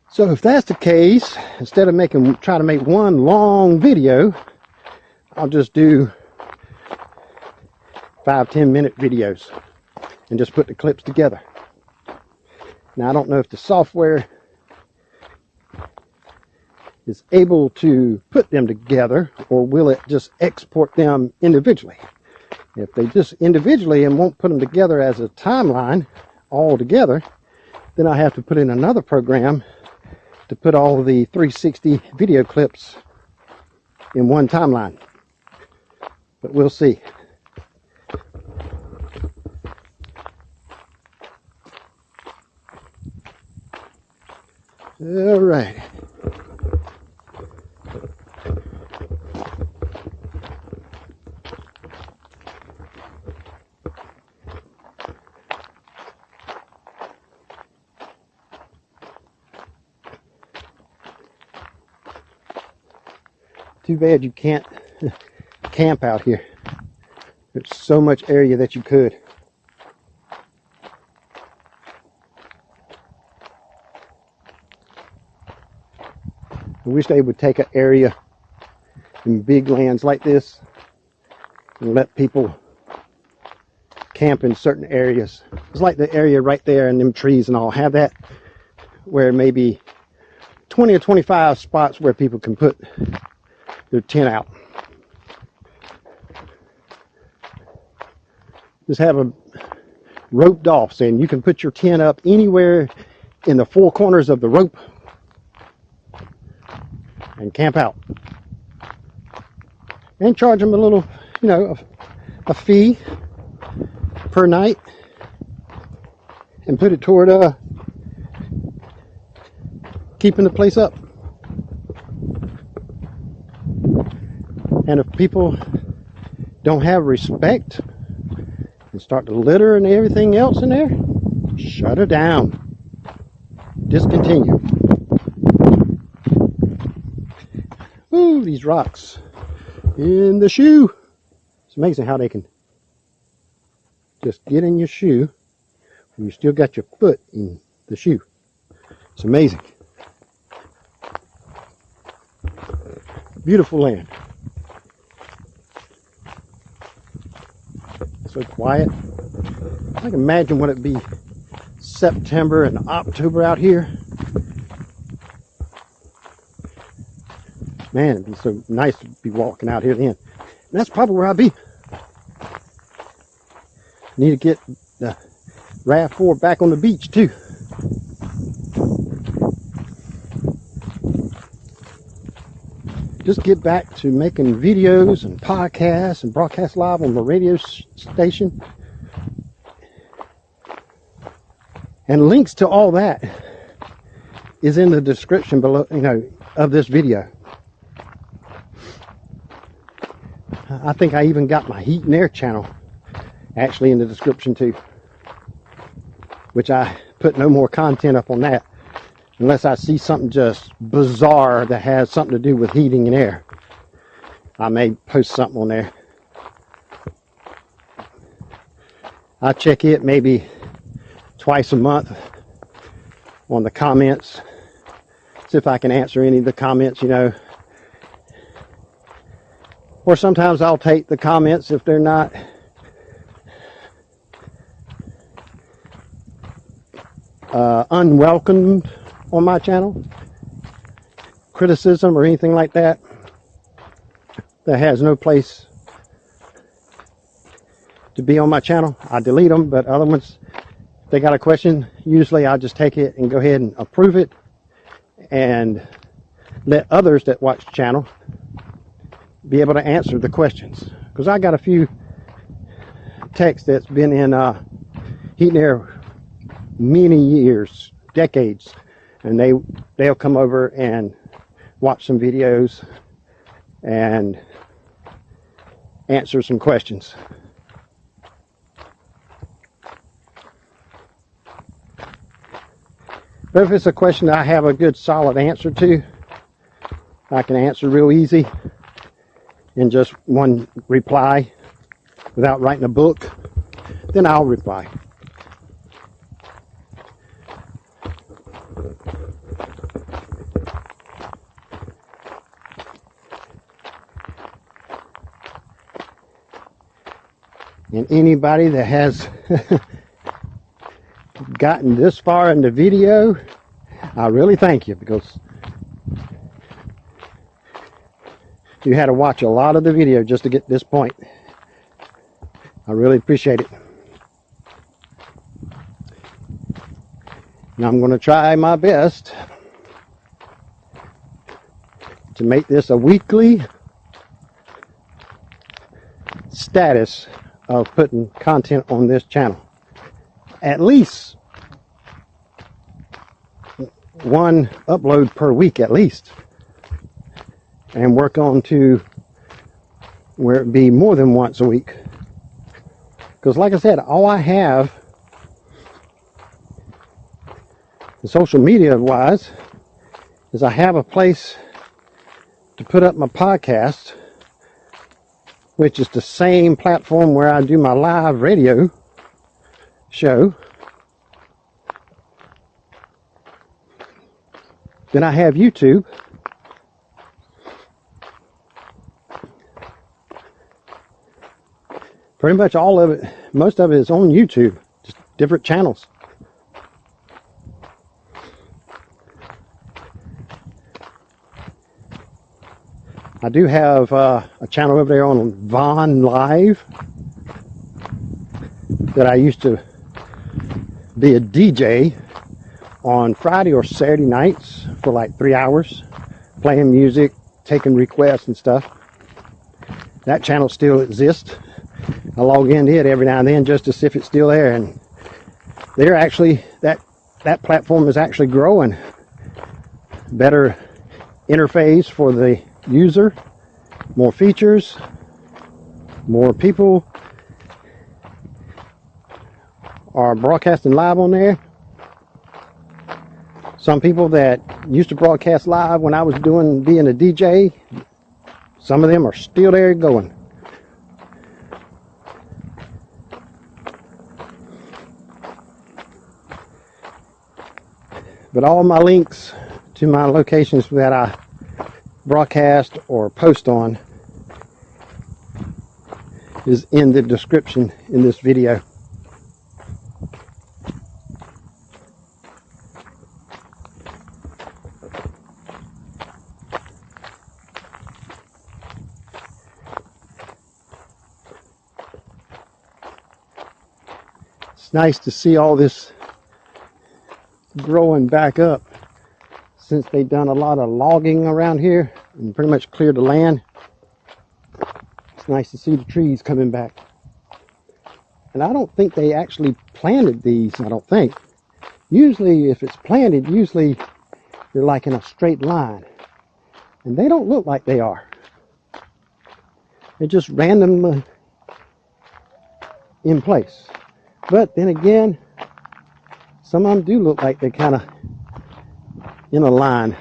So if that's the case, instead of try to make one long video, I'll just do 5-10 minute videos and just put the clips together. Now I don't know if the software is able to put them together, or will it just export them individually? If they just individually and won't put them together as a timeline all together, then I have to put in another program to put all of the 360 video clips in one timeline. But we'll see. All right. Too bad you can't camp out here. There's so much area that you could. I wish they would take an area in big lands like this and let people camp in certain areas. It's like the area right there and them trees and all. Have that where maybe 20 or 25 spots where people can put their tent out. Just have a roped off saying you can put your tent up anywhere in the 4 corners of the rope and camp out. And charge them a little, you know, a fee per night, and put it toward keeping the place up. And if people don't have respect and start to litter and everything else in there, shut her down. Discontinue. Ooh, these rocks in the shoe. It's amazing how they can just get in your shoe and you still got your foot in the shoe. It's amazing. Beautiful land. So quiet. I can imagine what it'd be September and October out here. Man, it'd be so nice to be walking out here then. And that's probably where I'll be. Need to get the RAV4 back on the beach too. Just get back to making videos and podcasts and broadcast live on the radio station. And links to all that is in the description below, you know, of this video. I think I even got my heat and air channel actually in the description too, which I put no more content up on that unless I see something just bizarre that has something to do with heating and air. I may post something on there. I check it maybe twice a month on the comments, see if I can answer any of the comments, you know. Or sometimes I'll take the comments if they're not unwelcomed on my channel, criticism or anything like that that has no place to be on my channel. I delete them, but other ones, if they got a question, usually I'll just take it and go ahead and approve it and let others that watch the channel be able to answer the questions. Because I got a few texts that's been in heat and air many years, decades, and they'll come over and watch some videos and answer some questions. But if it's a question that I have a good solid answer to, I can answer real easy in just one reply without writing a book, then I'll reply. And anybody that has gotten this far in the video, I really thank you, because you had to watch a lot of the video just to get this point. I really appreciate it. And I'm going to try my best to make this a weekly status of putting content on this channel. At least one upload per week at least. And work on to where it be more than once a week. Because like I said, all I have, social media wise, is I have a place to put up my podcast, which is the same platform where I do my live radio show. Then I have YouTube. Pretty much all of it, most of it is on YouTube, just different channels. I do have a channel over there on Vaughn Live that I used to be a DJ on Friday or Saturday nights for like 3 hours, playing music, taking requests and stuff. That channel still exists. I log into it every now and then just to see if it's still there, and they're actually, that platform is actually growing. Better interface for the user, more features, more people are broadcasting live on there. Some people that used to broadcast live when I was being a DJ, some of them are still there going. But all my links to my locations that I broadcast or post on is in the description in this video. It's nice to see all this growing back up since they've done a lot of logging around here and pretty much cleared the land. It's nice to see the trees coming back. And I don't think they actually planted these, I don't think. Usually if it's planted, usually they're like in a straight line. And they don't look like they are. They're just randomly in place. But then again, some of them do look like they're kind of in a line,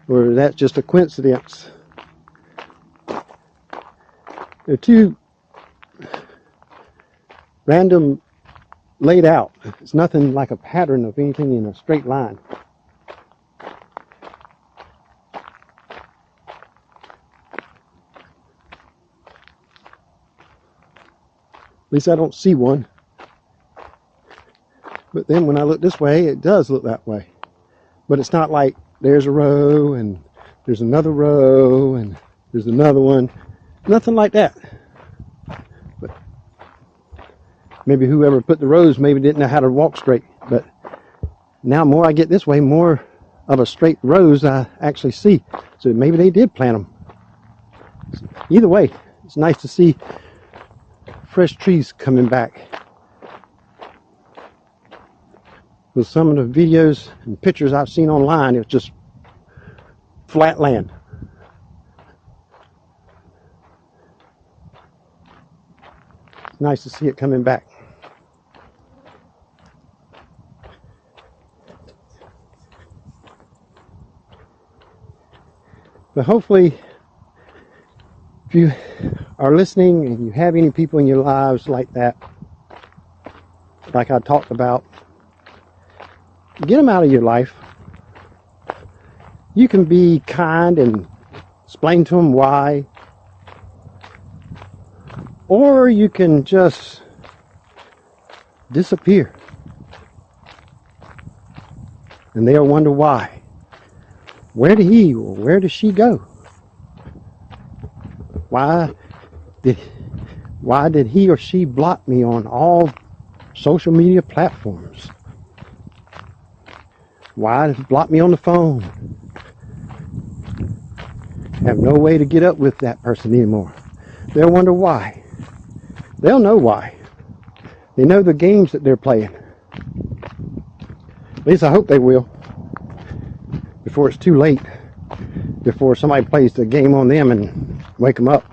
or that's just a coincidence. They're too random laid out. It's nothing like a pattern of anything in a straight line. At least I don't see one. But then when I look this way, it does look that way. But it's not like there's a row and there's another row and there's another one. Nothing like that. But maybe whoever put the rows maybe didn't know how to walk straight. But now more I get this way, more of a straight rows I actually see. So maybe they did plant them. Either way, it's nice to see fresh trees coming back. With some of the videos and pictures I've seen online, it was just flat land. It's nice to see it coming back. But hopefully, if you are listening and you have any people in your lives like that, like I talked about, get them out of your life. You can be kind and explain to them why, or you can just disappear and they'll wonder why. Where did he or where did she go? Why did he or she block me on all social media platforms? Why did he block me on the phone? Have no way to get up with that person anymore. They'll wonder why. They'll know why. They know the games that they're playing. At least I hope they will. Before it's too late. Before somebody plays the game on them and wake them up.